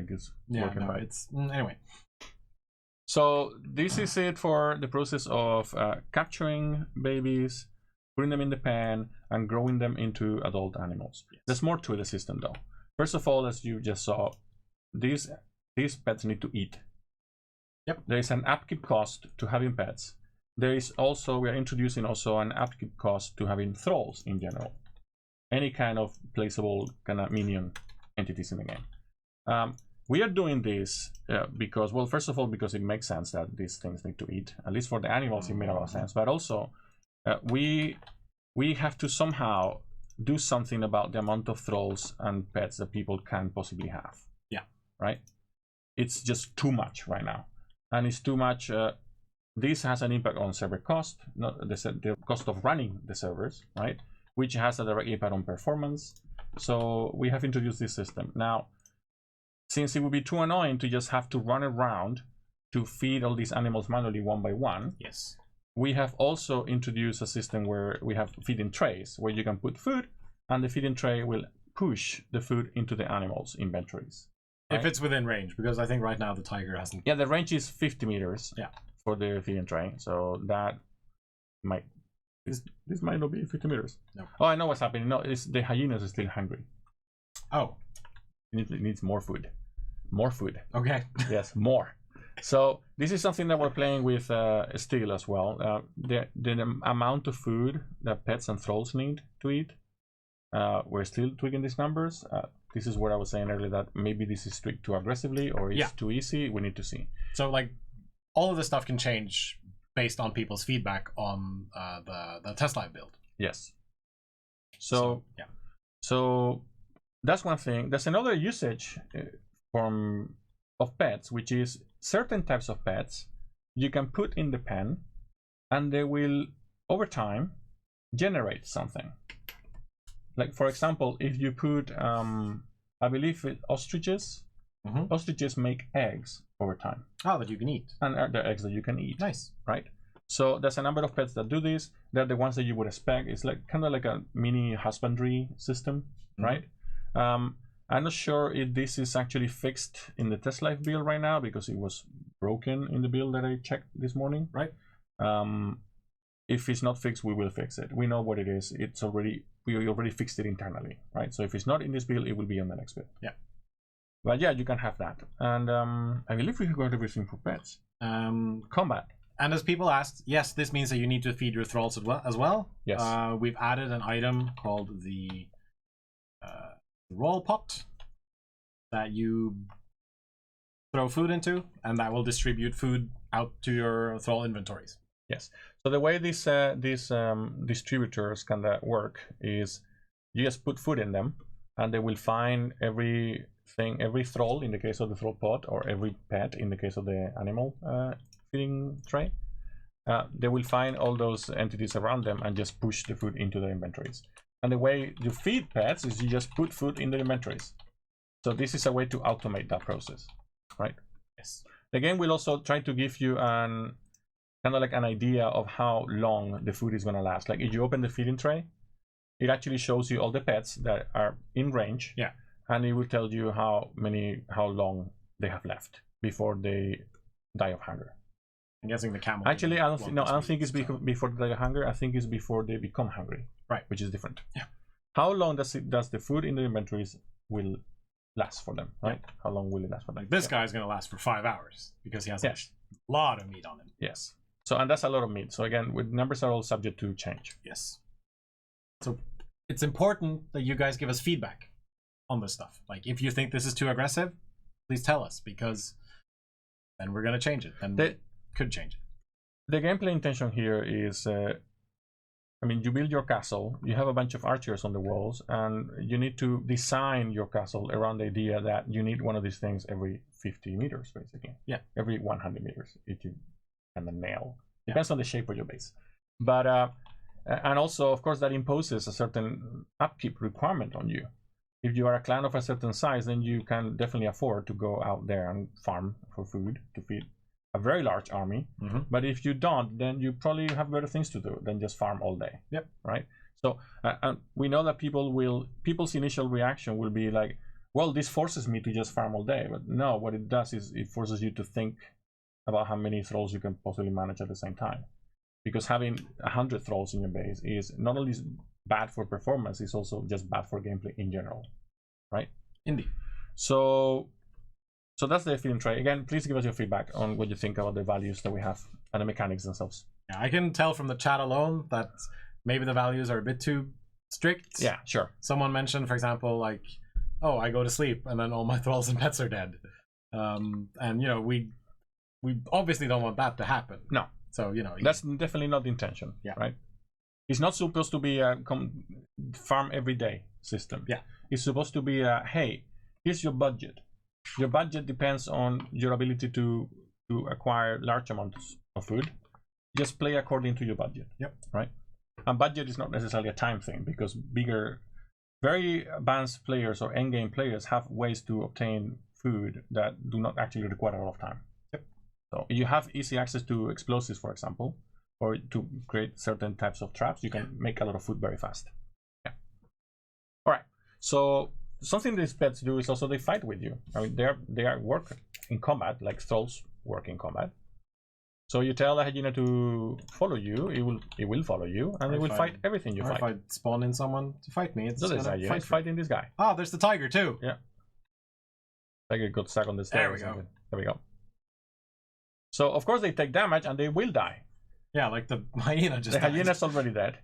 it's working right. It's anyway. So this is it for the process of capturing babies, putting them in the pen, and growing them into adult animals. Yes. There's more to the system, though. First of all, as you just saw, these pets need to eat. Yep. There is an upkeep cost to having pets. There is also, we are introducing also an upkeep cost to having thralls in general. Any kind of placeable kind of minion entities in the game. We are doing this because, well, first of all, because it makes sense that these things need to eat. At least for the animals, it made a lot of sense. But also, we have to somehow do something about the amount of thralls and pets that people can possibly have. Yeah. Right? It's just too much right now. And it's too much. This has an impact on server cost, not the cost of running the servers, right? Which has a direct impact on performance. So we have introduced this system. Now, since it would be too annoying to just have to run around to feed all these animals manually one by one, yes, we have also introduced a system where we have feeding trays, where you can put food, and the feeding tray will push the food into the animals' inventories. Right? If it's within range, because I think right now the tiger hasn't... Yeah, the range is 50 meters for the feeding tray, so that might... This might not be 50 meters. No. Oh, I know what's happening. No, the hyenas are still hungry. Oh. It needs more food. More food. Okay. Yes, more. So this is something that we're playing with still as well. The amount of food that pets and thralls need to eat, we're still tweaking these numbers. This is what I was saying earlier, that maybe this is tweaked too aggressively or it's too easy. We need to see. So like all of this stuff can change based on people's feedback on the test live build. Yes. So that's one thing. There's another usage of pets, which is certain types of pets you can put in the pen, and they will over time generate something. Like for example, if you put, I believe ostriches. Ostriches make eggs over time. Oh, that you can eat. And they're eggs that you can eat. Nice. Right? So there's a number of pets that do this. They're the ones that you would expect. It's like kind of like a mini husbandry system, right? I'm not sure if this is actually fixed in the test life build right now because it was broken in the build that I checked this morning. Right. If it's not fixed, we will fix it. We know what it is. We already fixed it internally, right? So if it's not in this build, it will be on the next build. Yeah. But yeah, you can have that. And I believe we got everything for pets. Combat. And as people asked, yes, this means that you need to feed your thralls as well. Yes. We've added an item called the roll pot that you throw food into, and that will distribute food out to your thrall inventories. Yes. So the way these distributors can work is you just put food in them, and they will find every thrall in the case of the thrall pot, or every pet in the case of the animal feeding tray. They will find all those entities around them and just push the food into their inventories. And the way you feed pets is you just put food in the inventories. So this is a way to automate that process, right? Yes. The game will also try to give you kind of like an idea of how long the food is going to last. Like if you open the feeding tray, it actually shows you all the pets that are in range. Yeah. And it will tell you how long they have left before they die of hunger. I'm guessing the camel. Actually, I don't think it's before they die of hunger. I think it's before they become hungry. Right. Which is different. Yeah. How long does the food in the inventories will last for them, right? Yeah. How long will it last for them? Like this guy's going to last for 5 hours because he has a lot of meat on him. Yes. So, and that's a lot of meat. So again, numbers are all subject to change. Yes. So it's important that you guys give us feedback on this stuff. Like if you think this is too aggressive, please tell us, because then we're going to change it. And we could change it. The gameplay intention here is, you build your castle, you have a bunch of archers on the walls, and you need to design your castle around the idea that you need one of these things every 50 meters, basically. Yeah. Every 100 meters, if you kind of nail. Yeah. Depends on the shape of your base. But, and also, of course, that imposes a certain upkeep requirement on you. If you are a clan of a certain size, then you can definitely afford to go out there and farm for food to feed a very large army. Mm-hmm. But if you don't, then you probably have better things to do than just farm all day. Yep. Right. So and we know that people's initial reaction will be like, well, this forces me to just farm all day. But no, what it does is it forces you to think about how many thralls you can possibly manage at the same time. Because having 100 thralls in your base is not only bad for performance, it's also just bad for gameplay in general. Right. Indeed. So that's the feeding tray. Again, please give us your feedback on what you think about the values that we have and the mechanics themselves. Yeah, I can tell from the chat alone that maybe the values are a bit too strict. Yeah, sure. Someone mentioned, for example, like, oh, I go to sleep and then all my thralls and pets are dead. And, we obviously don't want that to happen. No. So, that's definitely not the intention. Yeah. Right? It's not supposed to be a farm every day system. Yeah. It's supposed to be hey, here's your budget. Your budget depends on your ability to acquire large amounts of food. Just play according to your budget. Yep. Right? And budget is not necessarily a time thing, because bigger, very advanced players or endgame players have ways to obtain food that do not actually require a lot of time. Yep. So you have easy access to explosives, for example, or to create certain types of traps. You can make a lot of food very fast. Yeah. All right. So something these pets do is also they fight with you. They are work in combat, like thralls work in combat. So you tell a hyena to follow you, it will follow you, and it will fight everything you fight. If I spawn in someone to fight me, it's gonna fighting this guy. Oh, there's the tiger too. Yeah. Tiger got stuck on the stairs. There we go. There we go. So of course they take damage and they will die. Yeah, like the hyena just. The hyena's already dead.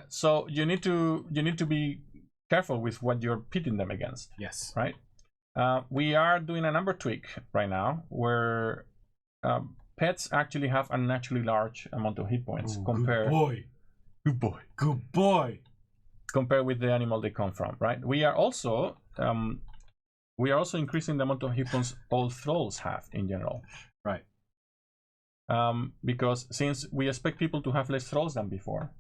So you need to be careful with what you're pitting them against. Yes. Right. We are doing a number tweak right now where pets actually have a naturally large amount of hit points compared. Good boy. Compared with the animal they come from, right? We are also increasing the amount of hit points all thralls have in general. Right. Because since we expect people to have less thralls than before,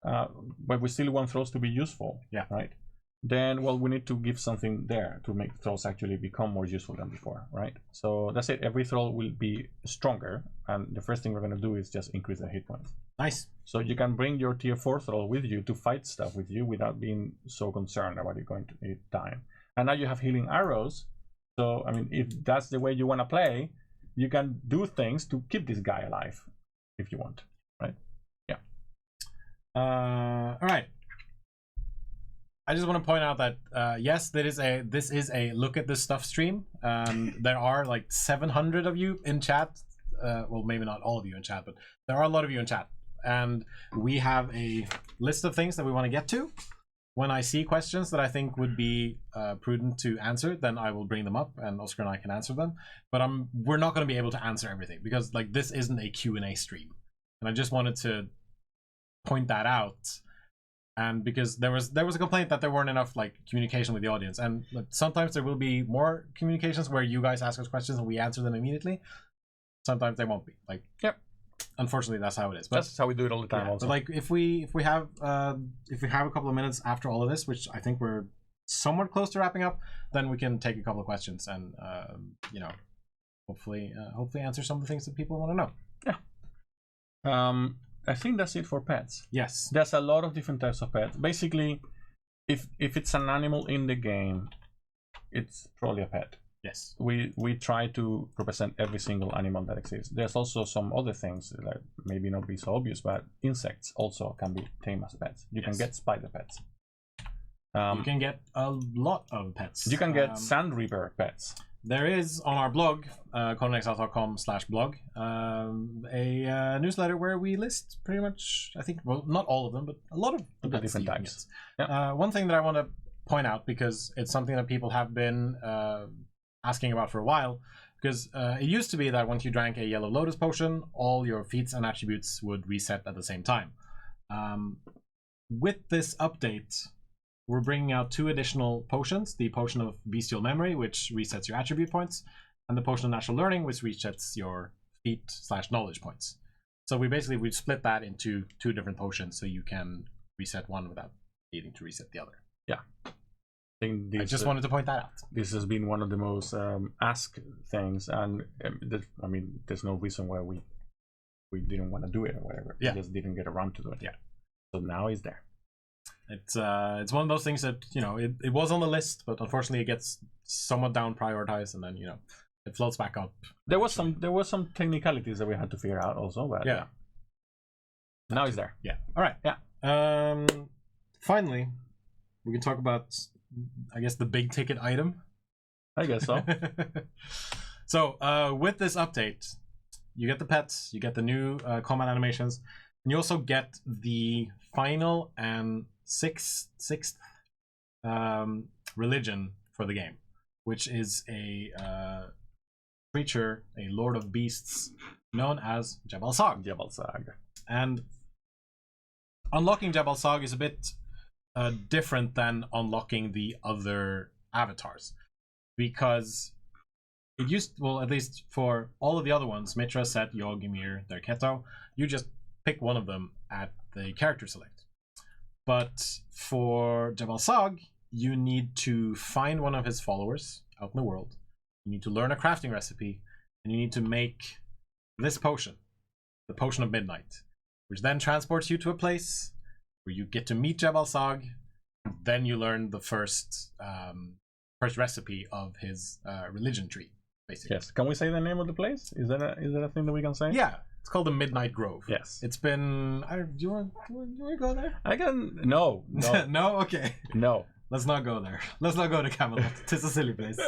but we still want thralls to be useful. Yeah. Right. then well, we need to give something there to make thralls actually become more useful than before, right? So that's it. Every thrall will be stronger, and the first thing we're going to do is just increase their hit points. Nice. So you can bring your tier 4 thrall with you to fight stuff with you without being so concerned about it going to die. And now you have healing arrows. So I mean, if that's the way you want to play, you can do things to keep this guy alive if you want, right? Yeah. All right. I just want to point out that yes, this is a look at this stuff stream. There are like 700 of you in chat. Well, maybe not all of you in chat, but there are a lot of you in chat, and we have a list of things that we want to get to. When I see questions that I think would be prudent to answer, then I will bring them up, and Oscar and I can answer them. But we're not going to be able to answer everything because like this isn't a Q&A stream, and I just wanted to point that out. And because there was a complaint that there weren't enough like communication with the audience, and sometimes there will be more communications where you guys ask us questions and we answer them immediately. Sometimes they won't be. Like, yep. Unfortunately, that's how it is. But that's how we do it all the time. Yeah, also, but like if we have a couple of minutes after all of this, which I think we're somewhat close to wrapping up, then we can take a couple of questions and you know, hopefully answer some of the things that people want to know. Yeah. I think that's it for pets. Yes. There's a lot of different types of pets. Basically, if it's an animal in the game, it's probably a pet. Yes. We try to represent every single animal that exists. There's also some other things that maybe not be so obvious, but insects also can be tamed as pets. You can get spider pets. You can get a lot of pets. You can get sand reaper pets. There is on our blog, conanexiles.com/blog, a newsletter where we list pretty much, I think, well, not all of them, but a lot of the different types. Yeah. One thing that I want to point out, because it's something that people have been asking about for a while, because it used to be that once you drank a yellow lotus potion, all your feats and attributes would reset at the same time. With this update, we're bringing out 2 additional potions: the potion of bestial memory, which resets your attribute points, and the potion of natural learning, which resets your feat/knowledge points. So we've split that into 2 different potions, so you can reset one without needing to reset the other. Yeah. I just wanted to point that out. This has been one of the most asked things, and I mean, there's no reason why we didn't want to do it or whatever. Yeah. We just didn't get around to do it. Yeah. So now it's there. It's one of those things that, you know, it was on the list, but unfortunately it gets somewhat down prioritized, and then, you know, it floats back up. There was some technicalities that we had to figure out also, but yeah. Now it's there. Yeah. All right. Yeah. Finally, we can talk about, I guess, the big ticket item. I guess so. So with this update, you get the pets, you get the new combat animations, and you also get the final and sixth religion for the game, which is a creature, a lord of beasts, known as Jhebbal Sag. Jhebbal Sag. And unlocking Jhebbal Sag is a bit different than unlocking the other avatars, because it used, well, at least for all of the other ones, Mitra, Set, Yog, Ymir, Derketo, you just pick one of them at the character select. But for Jhebbal Sag, you need to find one of his followers out in the world. You need to learn a crafting recipe, and you need to make this potion, the Potion of Midnight, which then transports you to a place where you get to meet Jhebbal Sag. Then you learn the first recipe of his religion tree, basically. Yes. Can we say the name of the place? Is that a thing that we can say? Yeah. It's called the Do Grove. Yes. It's been. Do you want to go there? I can. No. No. Okay. No. Let's not go there. Let's not go to Camelot. It's a silly place.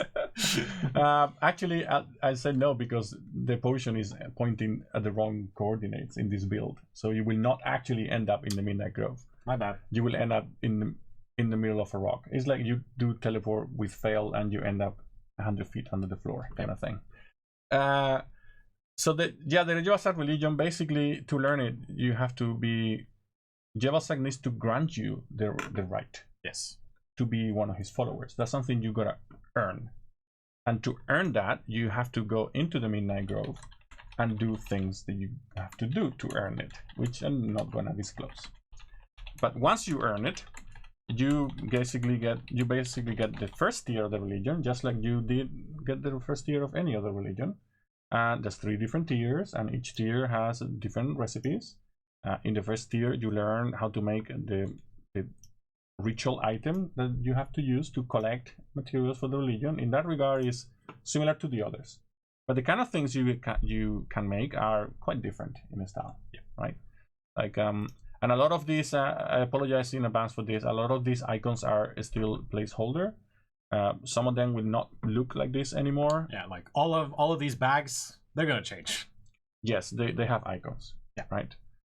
Actually, I said no because the potion is pointing at the wrong coordinates in this build. So you will not actually end up in the Midnight Grove. My bad. You will end up in the middle of a rock. It's like you do teleport with fail and you end up 100 feet under the floor, kind of thing. So the Jhebbal Sag religion, basically, to learn it, you have to be. Jhebbal Sag needs to grant you the right. Yes. To be one of his followers. That's something you gotta earn. And to earn that, you have to go into the Midnight Grove and do things that you have to do to earn it, which I'm not gonna disclose. But once you earn it, you basically get the first tier of the religion, just like you did get the first tier of any other religion. And there's 3 different tiers, and each tier has different recipes. In the first tier, you learn how to make the ritual item that you have to use to collect materials for the religion. In that regard, is similar to the others, but the kind of things you can make are quite different in style. Yeah. Right? Like and a lot of these, I apologize in advance for this. A lot of these icons are still placeholder. Some of them will not look like this anymore. Yeah, like all of these bags, they're gonna change. Yes, they have icons. Yeah. Right.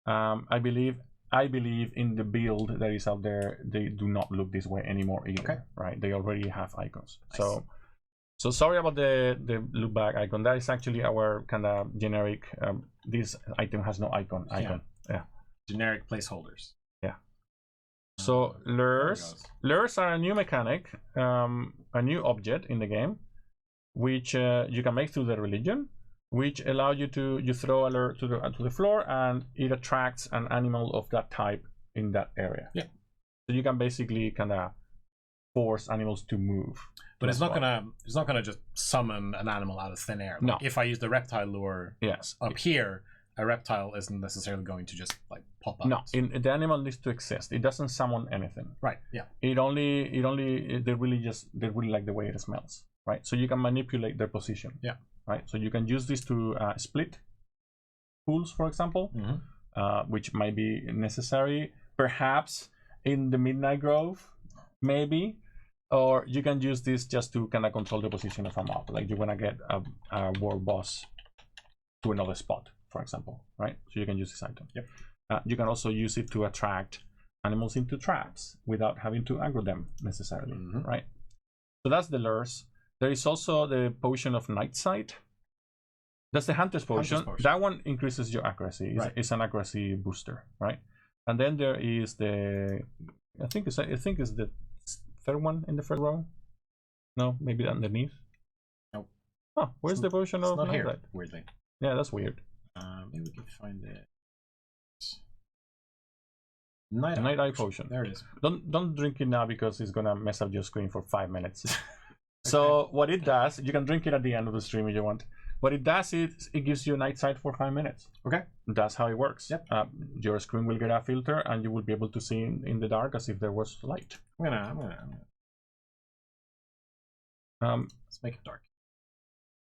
I believe in the build that is out there, they do not look this way anymore either. Okay. Right. They already have icons. Nice. So sorry about the look back icon. That is actually our kind of generic. This item has no icon. Yeah. Generic placeholders. So lures are a new mechanic, a new object in the game, which you can make through the religion, which allow you to throw a lure to the floor, and it attracts an animal of that type in that area. Yeah. So you can basically kind of force animals to move. But it's not gonna just summon an animal out of thin air. Like, no. If I use the reptile lure up here, a reptile isn't necessarily going to just like pop up. No, the animal needs to exist. It doesn't summon anything. Right. Yeah. They really like the way it smells. Right. So you can manipulate their position. Yeah. Right. So you can use this to split pools, for example, which might be necessary, perhaps in the Midnight Grove, maybe. Or you can use this just to kind of control the position of a mob. Like you want to get a world boss to another spot, for example, right? So you can use this item. Yep. You can also use it to attract animals into traps without having to aggro them necessarily, right? So that's the lures. There is also the potion of Night Sight. That's the Hunter's Potion. That one increases your accuracy. It's an accuracy booster, right? And then there is the, I think it's the third one in the first row. No, maybe underneath. Nope. Oh, where's the potion of Night Sight? Here, weirdly. Yeah, that's weird. Maybe we can find it. Night Eye Potion. There it is. Don't drink it now because it's gonna mess up your screen for 5 minutes. So what it does, you can drink it at the end of the stream if you want. What it does is it gives you Night Sight for 5 minutes. Okay. That's how it works. Yep. Your screen will get a filter and you will be able to see in the dark as if there was light. I'm gonna let's make it dark.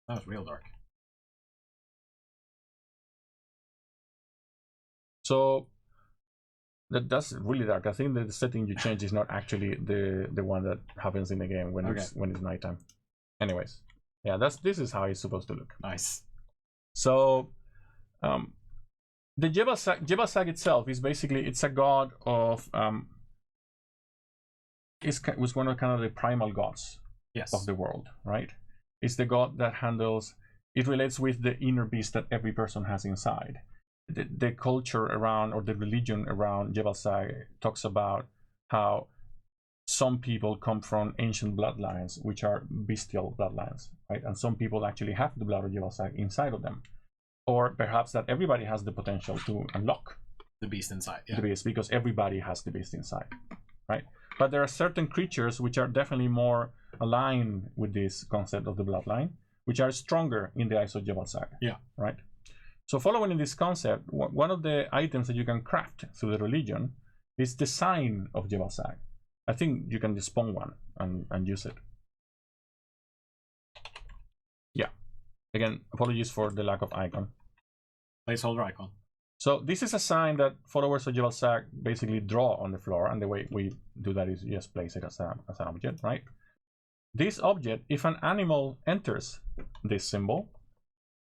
That was real dark. So that's really dark. I think that the setting you change is not actually the one that happens in the game when it's nighttime. Anyways, yeah, this is how it's supposed to look. Nice. So the Jhebbal Sag itself is basically, it's a god of it was one of kind of the primal gods of the world, right? It's the god that handles, it relates with the inner beast that every person has inside. The culture around, or the religion around Jhebbal Sag talks about how some people come from ancient bloodlines, which are bestial bloodlines, right? And some people actually have the blood of Jhebbal Sag inside of them. Or perhaps that everybody has the potential to unlock the beast inside. The beast, because everybody has the beast inside, right? But there are certain creatures which are definitely more aligned with this concept of the bloodline, which are stronger in the eyes of Jhebbal Sag. Yeah. Right? So following in this concept, one of the items that you can craft through the religion is the sign of Jhebbal Sag. I think you can just spawn one and use it. Yeah. Again, apologies for the lack of icon. Placeholder icon. So this is a sign that followers of Jhebbal Sag basically draw on the floor, and the way we do that is just place it as an object, right? This object, if an animal enters this symbol,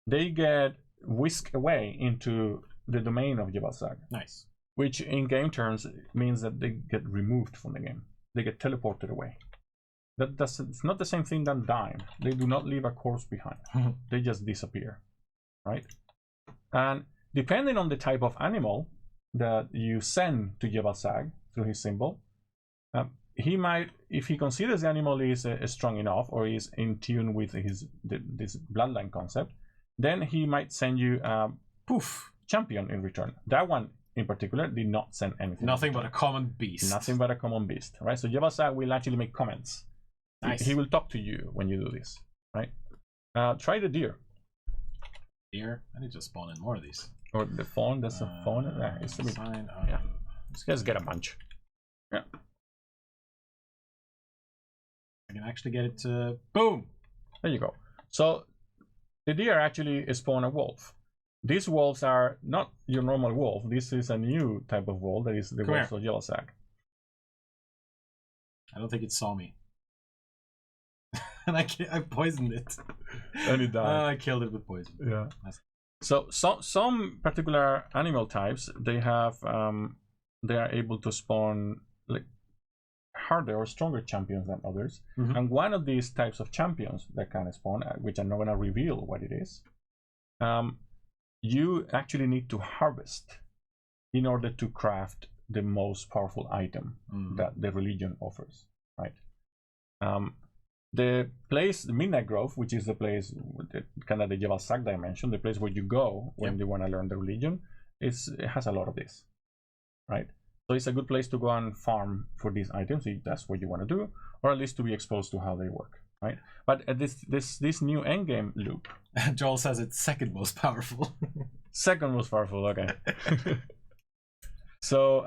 they get whisked away into the domain of Jhebbal Sag. Nice. Which in game terms means that they get removed from the game. They get teleported away. It's not the same thing than dying. They do not leave a corpse behind. They just disappear, right? And depending on the type of animal that you send to Jhebbal Sag through his symbol, he might, if he considers the animal is strong enough or is in tune with this bloodline concept, then he might send you a champion in return. That one in particular did not send anything. Nothing but a common beast. Nothing but a common beast, right? So Jhebbal will actually make comments. Nice. He will talk to you when you do this, right? Try the deer. Deer? I need to spawn in more of these. Or the fawn, there's a fawn. Yeah, it's a bit, yeah. Let's get a bunch. Yeah. I can actually get it to boom. There you go. So the deer actually spawn a wolf. These wolves are not your normal wolf. This is a new type of wolf that is the wolf of Jhebbal. I don't think it saw me. And I poisoned it. And it died. I killed it with poison. Yeah. So some particular animal types, they have they are able to spawn like harder or stronger champions than others. And one of these types of champions that can spawn, which I'm not gonna reveal what it is, you actually need to harvest in order to craft the most powerful item that the religion offers, right? The place, the Midnight Grove, which is the place, kind of the Jhebbal dimension, the place where you go when you want to learn the religion, it has a lot of this, right? So it's a good place to go and farm for these items if that's what you want to do, or at least to be exposed to how they work, right? But this new endgame loop. Joel says it's second most powerful. Second most powerful, okay. So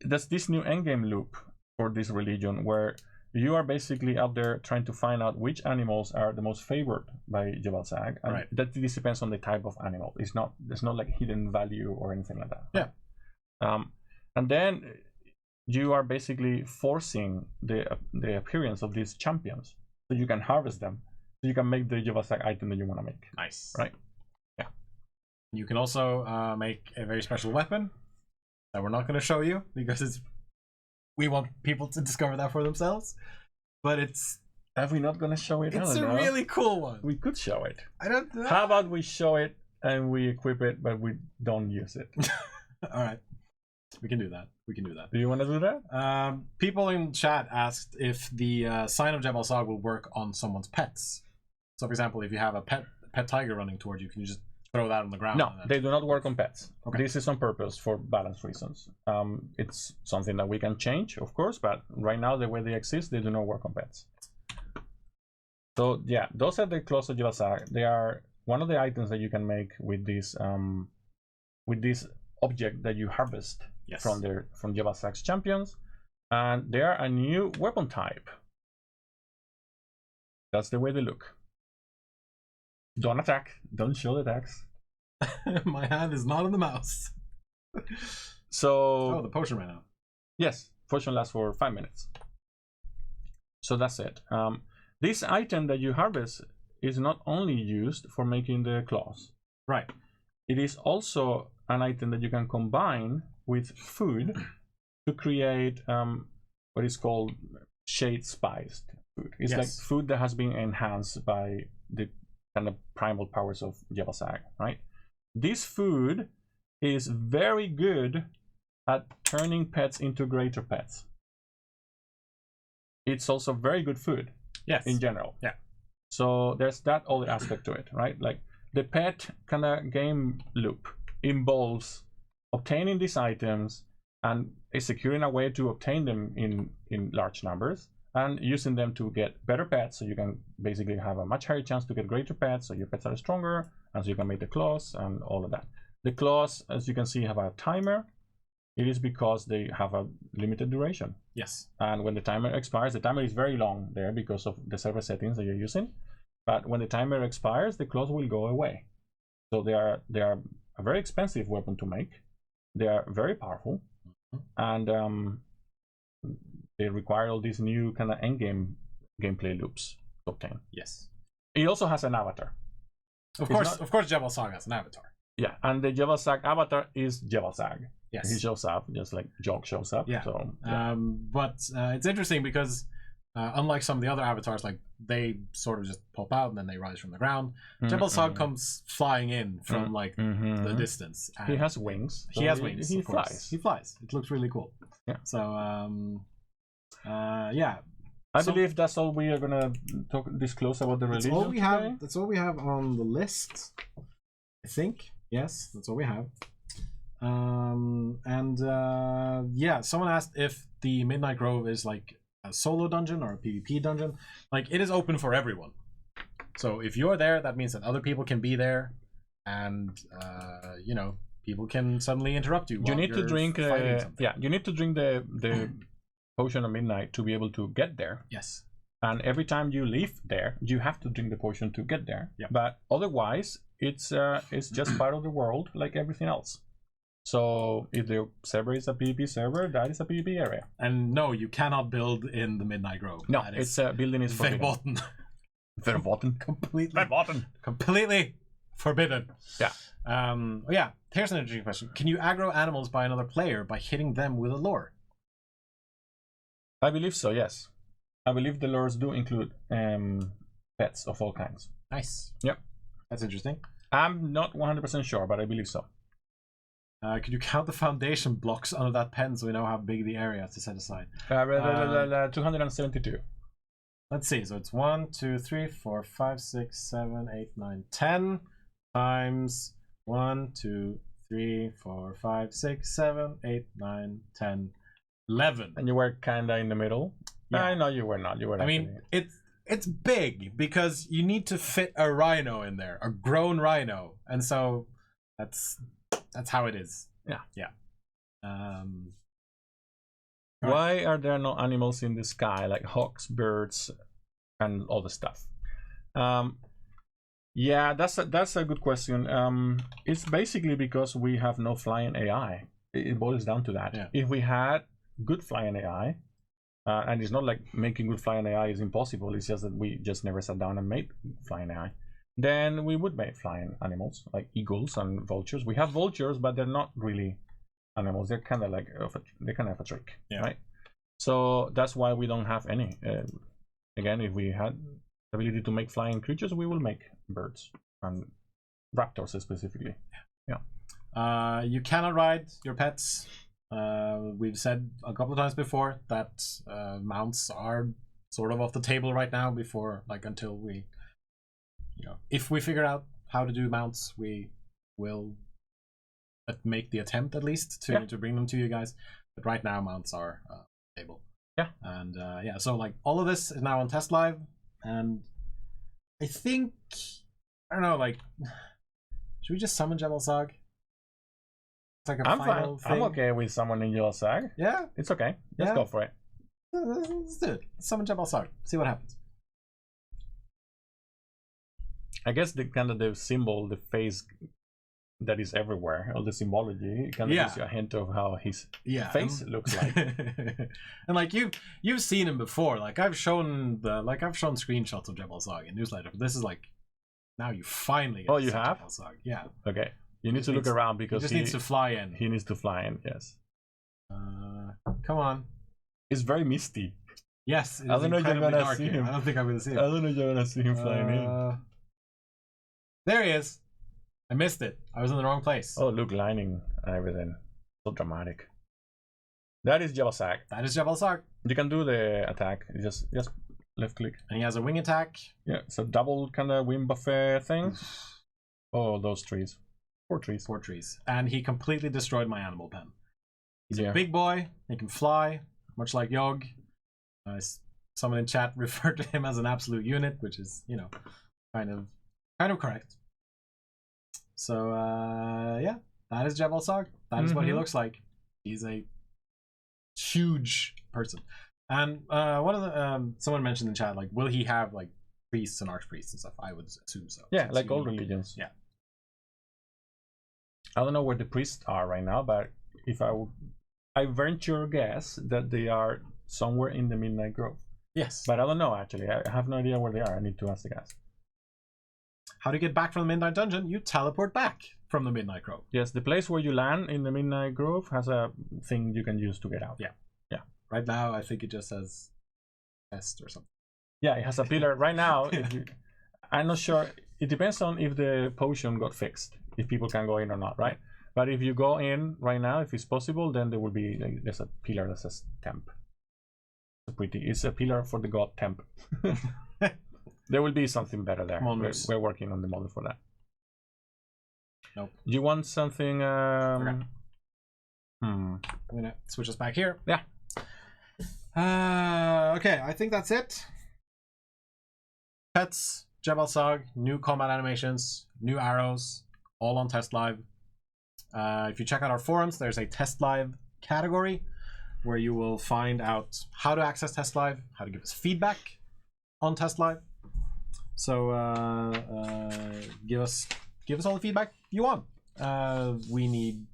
there's this new endgame loop for this religion where you are basically out there trying to find out which animals are the most favored by Jhebbal, and that this depends on the type of animal. There's not like hidden value or anything like that. Yeah. And then you are basically forcing the appearance of these champions so you can harvest them, so you can make the Jhebbal item that you want to make. Nice. Right? Yeah. You can also make a very special weapon that we're not going to show you because we want people to discover that for themselves. But are we not going to show it? It's a really cool one. We could show it. I don't know. How about we show it and we equip it, but we don't use it? All right. We can do that. Do you want to do that? People in chat asked if the sign of Jhebbal will work on someone's pets. So, for example, if you have a pet tiger running towards you, can you just throw that on the ground? No, they do not work on pets. Okay. This is on purpose for balance reasons. It's something that we can change, of course, but right now, the way they exist, they do not work on pets. So, yeah, those are the claws of Jhebbal. They are one of the items that you can make with this object that you harvest from Jhebbal champions, and they are a new weapon type. That's the way they look. Don't attack. Don't show the attacks. My hand is not on the mouse. So the potion ran out. Yes, potion lasts for 5 minutes. So that's it. This item that you harvest is not only used for making the claws. Right. It is also an item that you can combine with food to create what is called shade spiced food. It's like food that has been enhanced by the kind of primal powers of Jhebbal, right? This food is very good at turning pets into greater pets. It's also very good food in general. Yeah. So there's that other aspect to it, right? Like the pet kind of game loop involves obtaining these items and securing a way to obtain them in large numbers and using them to get better pets, so you can basically have a much higher chance to get greater pets, so your pets are stronger, and so you can make the claws and all of that. The claws, as you can see, have a timer. It is because they have a limited duration. Yes. And when the timer expires, the timer is very long there because of the server settings that you're using. But when the timer expires, the claws will go away. So they are a very expensive weapon to make. They are very powerful, and they require all these new kind of endgame gameplay loops to obtain. Yes. It also has an avatar. Of course, Jhebbal has an avatar. Yeah, and the Jhebbal avatar is Jhebbal. Yes. He shows up just like Jog shows up. Yeah. So, but it's interesting because unlike some of the other avatars, like they sort of just pop out and then they rise from the ground. Jhebbal comes flying in from the distance. He has wings. He has wings. He flies. He flies. It looks really cool. Yeah. So yeah. I believe that's all we are gonna disclose about the religion. That's all we have on the list, I think. Yes, that's what we have. Yeah, someone asked if the Midnight Grove is like a solo dungeon or a PvP dungeon. Like, it is open for everyone. So if you're there, that means that other people can be there, and you know, people can suddenly interrupt you. You need to drink. Yeah, you need to drink the potion of midnight to be able to get there. Yes. And every time you leave there, you have to drink the potion to get there. Yeah. But otherwise, it's just part of the world like everything else. So if the server is a PvP server, that is a PvP area. And no, you cannot build in the Midnight Grove. No, it's building is forbidden. verboten. Verboten. Completely. Verboten. Completely forbidden. Yeah. Yeah. Here's an interesting question. Can you aggro animals by another player by hitting them with a lure? I believe so, yes. I believe the lures do include pets of all kinds. Nice. Yep. That's interesting. I'm not 100% sure, but I believe so. Could you count the foundation blocks under that pen so we know how big the area to set aside? 272. Let's see. So it's 1, 2, 3, 4, 5, 6, 7, 8, 9, 10 times 1, 2, 3, 4, 5, 6, 7, 8, 9, 10, 11. And you were kind of in the middle. Yeah. No, you were not. You were. I mean, it's big because you need to fit a rhino in there, a grown rhino, and so that's how it is. Yeah. Yeah. Why are there no animals in the sky like hawks, birds, and all the stuff? Yeah, that's a good question. It's basically because we have no flying AI. It boils down to that. Yeah. If we had good flying AI, and it's not like making good flying AI is impossible. It's just that we just never sat down and made flying AI. Then we would make flying animals like eagles and vultures. We have vultures, but they're not really animals. They're kind of like they kind of have a trick, yeah. Right? So that's why we don't have any. Again, if we had the ability to make flying creatures, we will make birds and raptors specifically. Yeah. You cannot ride your pets. We've said a couple of times before that mounts are sort of off the table right now. Until we, if we figure out how to do mounts, we will make the attempt at least to bring them to you guys. But right now, mounts are table. Yeah. And so like all of this is now on test live, and I think I don't know, like, should we just summon Jhebbal Sag? It's like a final thing. I'm okay with summoning Jhebbal Sag. Yeah, it's okay. Let's go for it. Let's do it. Let's summon Jhebbal Sag. See what happens. I guess the kind of the symbol, the face that is everywhere, all the symbology kind of gives you a hint of how his face looks like. And like you've seen him before. Like I've shown screenshots of Jhebbal Sag in newsletter. But this is like now you finally get you have Jhebbal Sag. Yeah. Okay. You need to look around because he needs to fly in. He needs to fly in. Yes. Come on. It's very misty. Yes. I don't know if you're gonna see him. I don't think I'm gonna see him. I don't know if you're gonna see him flying in. There he is. I missed it. I was in the wrong place. Oh, look, lining and everything. So dramatic. That is Jhebbal Sag. That is Jhebbal Sag. You can do the attack. Just left click. And he has a wing attack. Yeah, it's a double kind of wing buffet thing. Oh, those trees. 4 trees. 4 trees. And he completely destroyed my animal pen. He's a big boy. He can fly, much like Yogg. Someone in chat referred to him as an absolute unit, which is, kind of correct. So that is Jhebbal Sag. That is what he looks like. He's a huge person. And one of the someone mentioned in chat, like, will he have like priests and archpriests and stuff? I would assume so. Yeah, like all religions. Yeah. I don't know where the priests are right now, but if I venture a guess that they are somewhere in the Midnight Grove. Yes. But I don't know actually. I have no idea where they are. I need to ask the guys. How to get back from the Midnight Dungeon? You teleport back from the Midnight Grove. Yes, the place where you land in the Midnight Grove has a thing you can use to get out. Yeah. Right now, I think it just says test or something. Yeah, it has a pillar. Right now, I'm not sure. It depends on if the potion got fixed, if people can go in or not, right? But if you go in right now, if it's possible, then there will be there's a pillar that says temp. It's a pillar for the god temp. There will be something better there. We're working on the model for that. Nope. You want something? Okay. I'm gonna switch us back here. Yeah. Okay, I think that's it. Pets, Jhebbal Sog, new combat animations, new arrows, all on Test Live. If you check out our forums, there's a Test Live category where you will find out how to access Test Live, how to give us feedback on Test Live. So give us all the feedback you want. We need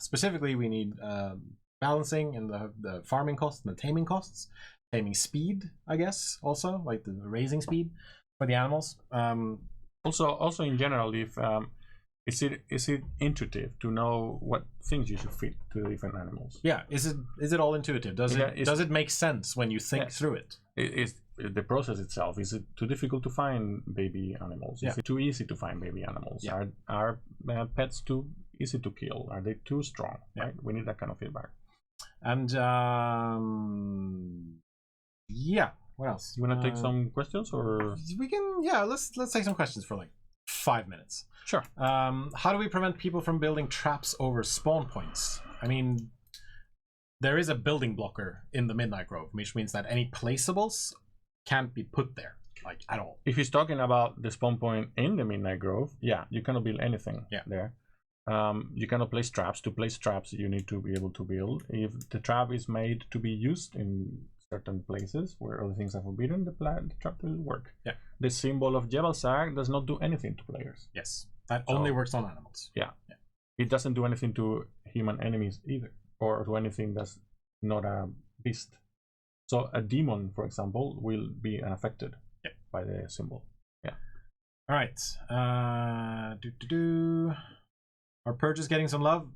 balancing in the farming costs and the taming costs, taming speed, I guess, also like the raising speed for the animals. Also in general, if is it intuitive to know what things you should feed to the different animals? Yeah, is it all intuitive? Does it make sense when you think through it? Is the process itself, is it too difficult to find baby animals? Is it too easy to find baby animals? Are pets too easy to kill? Are they too strong? Right, we need that kind of feedback. And what else? You want to take some questions, or we can? Yeah, let's take some questions for like 5 minutes. Sure. How do we prevent people from building traps over spawn points? I mean, there is a building blocker in the Midnight Grove, which means that any placeables can't be put there, like, at all. If he's talking about the spawn point in the Midnight Grove, yeah, you cannot build anything there. You cannot place traps. To place traps, you need to be able to build. If the trap is made to be used in certain places where other things are forbidden, the trap will work. Yeah. The symbol of Jhebbal Sag does not do anything to players. Yes. That only works on animals. Yeah. It doesn't do anything to human enemies either, or to anything that's not a beast. So a demon, for example, will be affected by the symbol. Yeah. All right. Are purges getting some love?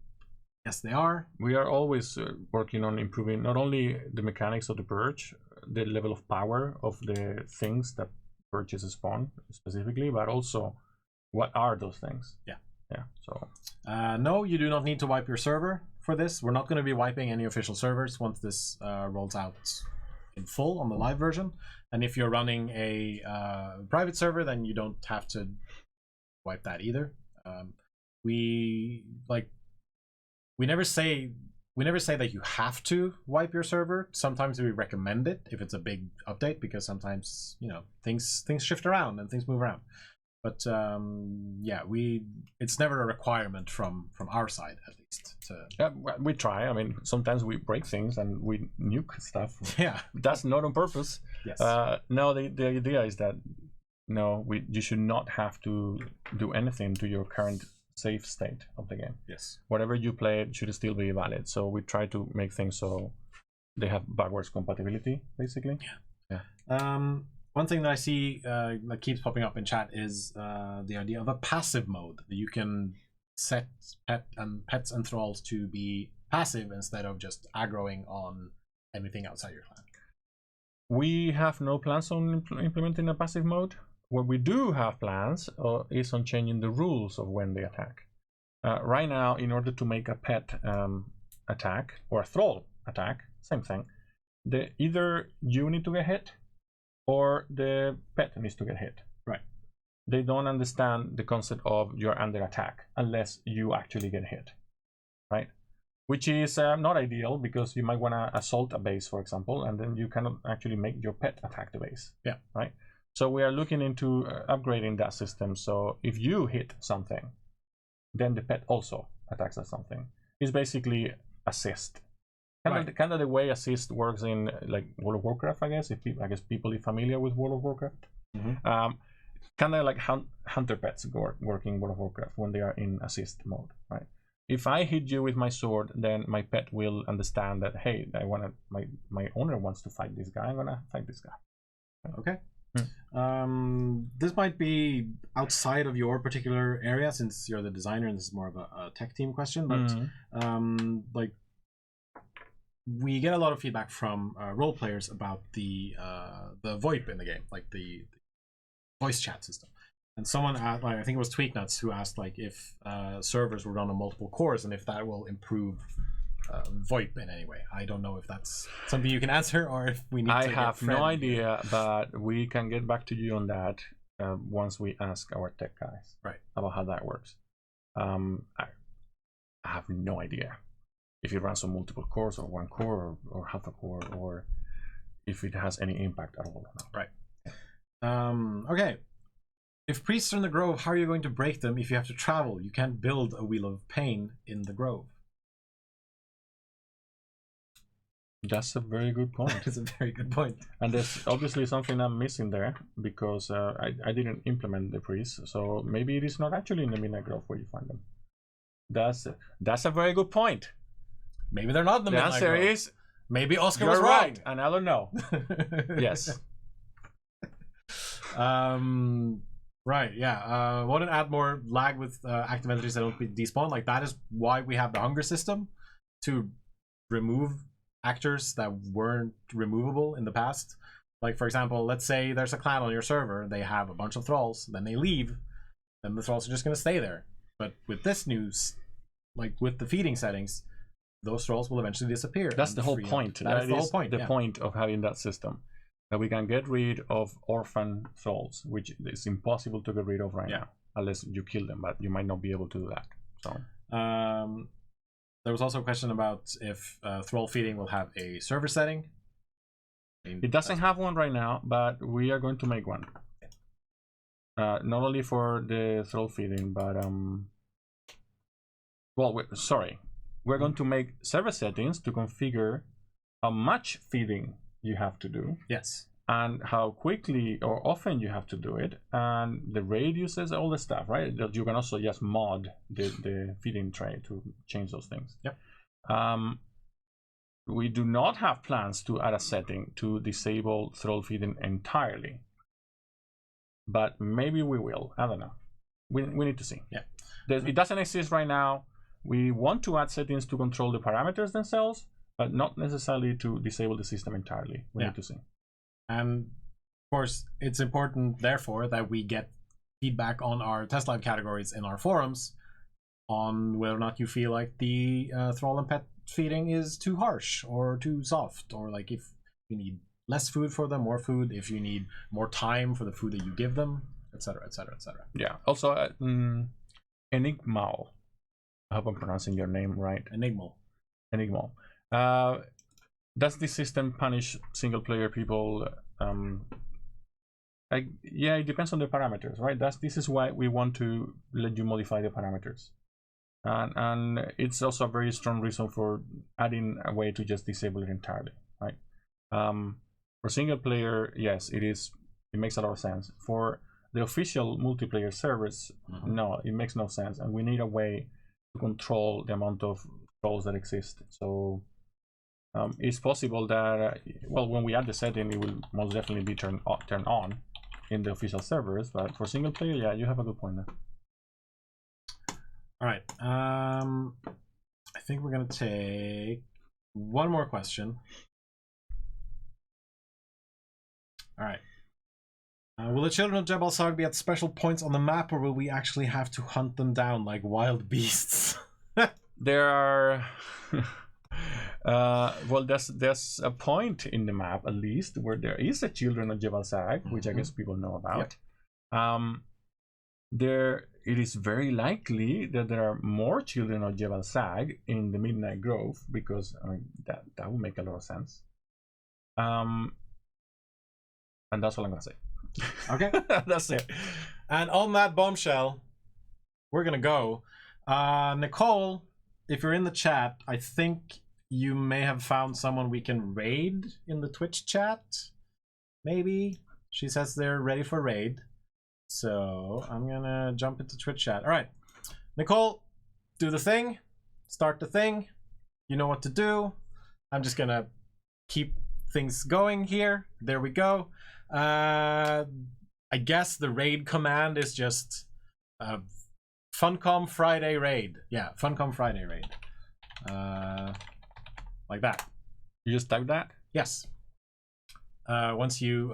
Yes, they are. We are always working on improving not only the mechanics of the purge, the level of power of the things that purges spawn specifically, but also what are those things. So no, you do not need to wipe your server for this. We're not going to be wiping any official servers once this rolls out in full on the live version. And if you're running a private server, then you don't have to wipe that either. We never say that you have to wipe your server. Sometimes we recommend it if it's a big update, because sometimes, you know, things shift around and things move around. But it's never a requirement from our side, at least. We try. I mean, sometimes we break things and we nuke stuff. Yeah, that's not on purpose. Yes. No, the idea is that you should not have to do anything to your current save state of the game. Yes. Whatever you play should still be valid. So we try to make things so they have backwards compatibility, basically. Yeah. One thing that I see that keeps popping up in chat is the idea of a passive mode. That you can set pets and thralls to be passive instead of just aggroing on anything outside your clan. We have no plans on implementing a passive mode. What we do have plans is on changing the rules of when they attack. Right now, in order to make a pet attack or a thrall attack, same thing, either you need to get hit or the pet needs to get hit. Right. They don't understand the concept of you're under attack unless you actually get hit, right? Which is not ideal, because you might want to assault a base, for example, and then you cannot actually make your pet attack the base. Yeah. Right. So we are looking into upgrading that system. So if you hit something, then the pet also attacks at something. It's basically assist. Kind of the way assist works in like World of Warcraft, I guess. People are familiar with World of Warcraft. Mm-hmm. Kind of like hunter pets work in World of Warcraft when they are in assist mode, right? If I hit you with my sword, then my pet will understand that, hey, my owner wants to fight this guy. I'm gonna fight this guy. Okay. This might be outside of your particular area, since you're the designer and this is more of a tech team question, but like, we get a lot of feedback from role players about the VoIP in the game, like the voice chat system. And someone asked, I think it was Tweaknuts, who asked like if servers were run on multiple cores and if that will improve VoIP in any way. I don't know if that's something you can answer or if we need to. I have no idea, but we can get back to you on that once we ask our tech guys about how that works. I have no idea if it runs on multiple cores or one core or half a core, or if it has any impact at all. Right. Okay. If priests are in the grove, how are you going to break them if you have to travel? You can't build a wheel of pain in the grove. That's a very good point. It's a very good point. And there's obviously something I'm missing there, because I didn't implement the priests, so maybe it is not actually in the Midnight Grove where you find them. That's a very good point. Maybe they're not in the Midnight Grove. The answer is maybe Oscar was you're wrong. right, and I don't know. Yes. Right, yeah. Want to add more lag with active entities that don't despawn. Like, that is why we have the hunger system, to remove actors that weren't removable in the past. Like, for example, let's say there's a clan on your server, they have a bunch of thralls, then they leave, then the thralls are just going to stay there. But with this news, like with the feeding settings, those thralls will eventually disappear. That's the whole point. That is the whole point. The point of having that system. That we can get rid of orphan thralls, which is impossible to get rid of right now, unless you kill them, but you might not be able to do that. So there was also a question about if thrall feeding will have a server setting. It doesn't have one right now, but we are going to make one. Not only for the thrall feeding, but we're going to make server settings to configure how much feeding you have to do. Yes. And how quickly or often you have to do it, and the radiuses, all the stuff, right? That you can also just mod the feeding tray to change those things. Yep. We do not have plans to add a setting to disable thrall feeding entirely, but maybe we will. I don't know. We need to see. Yeah. It doesn't exist right now. We want to add settings to control the parameters themselves, but not necessarily to disable the system entirely. We need to see. And of course, it's important, therefore, that we get feedback on our test live categories in our forums on whether or not you feel like the thrall and pet feeding is too harsh or too soft, or like if you need less food for them, more food, if you need more time for the food that you give them, etc., etc., etc. Yeah. Also, Enigmal. I hope I'm pronouncing your name right. Enigmal. Does this system punish single player people? Yeah, it depends on the parameters, right? This is why we want to let you modify the parameters, and it's also a very strong reason for adding a way to just disable it entirely, right? For single player, yes, it makes a lot of sense. For the official multiplayer servers, no, it makes no sense, and we need a way to control the amount of roles that exist. So it's possible that when we add the setting, it will most definitely be turned on in the official servers, but for single player, yeah, you have a good point there. All right, I think we're gonna take one more question. All right, will the children of Jhebbal Saga be at special points on the map, or will we actually have to hunt them down like wild beasts? There are well, there's a point in the map, at least, where there is a Children of Jhebbal Saga, which I guess people know about. Yep. It is very likely that there are more Children of Jhebbal Saga in the Midnight Grove, because I mean that would make a lot of sense. And that's all I'm gonna say. Okay, that's it. And on that bombshell, we're gonna go. Nicole, if you're in the chat, I think you may have found someone we can raid in the Twitch chat. Maybe. She says they're ready for raid. So I'm gonna jump into Twitch chat. All right, Nicole, do the thing. Start the thing. You know what to do. I'm just gonna keep things going here. There we go. I guess the raid command is just Funcom Friday raid. Yeah, Funcom Friday raid. Like that. You just type that? Yes. Once you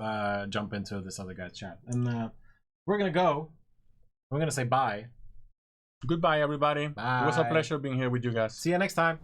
jump into this other guy's chat. And we're gonna go. We're gonna say bye. Goodbye, everybody. Bye. It was a pleasure being here with you guys. See you next time.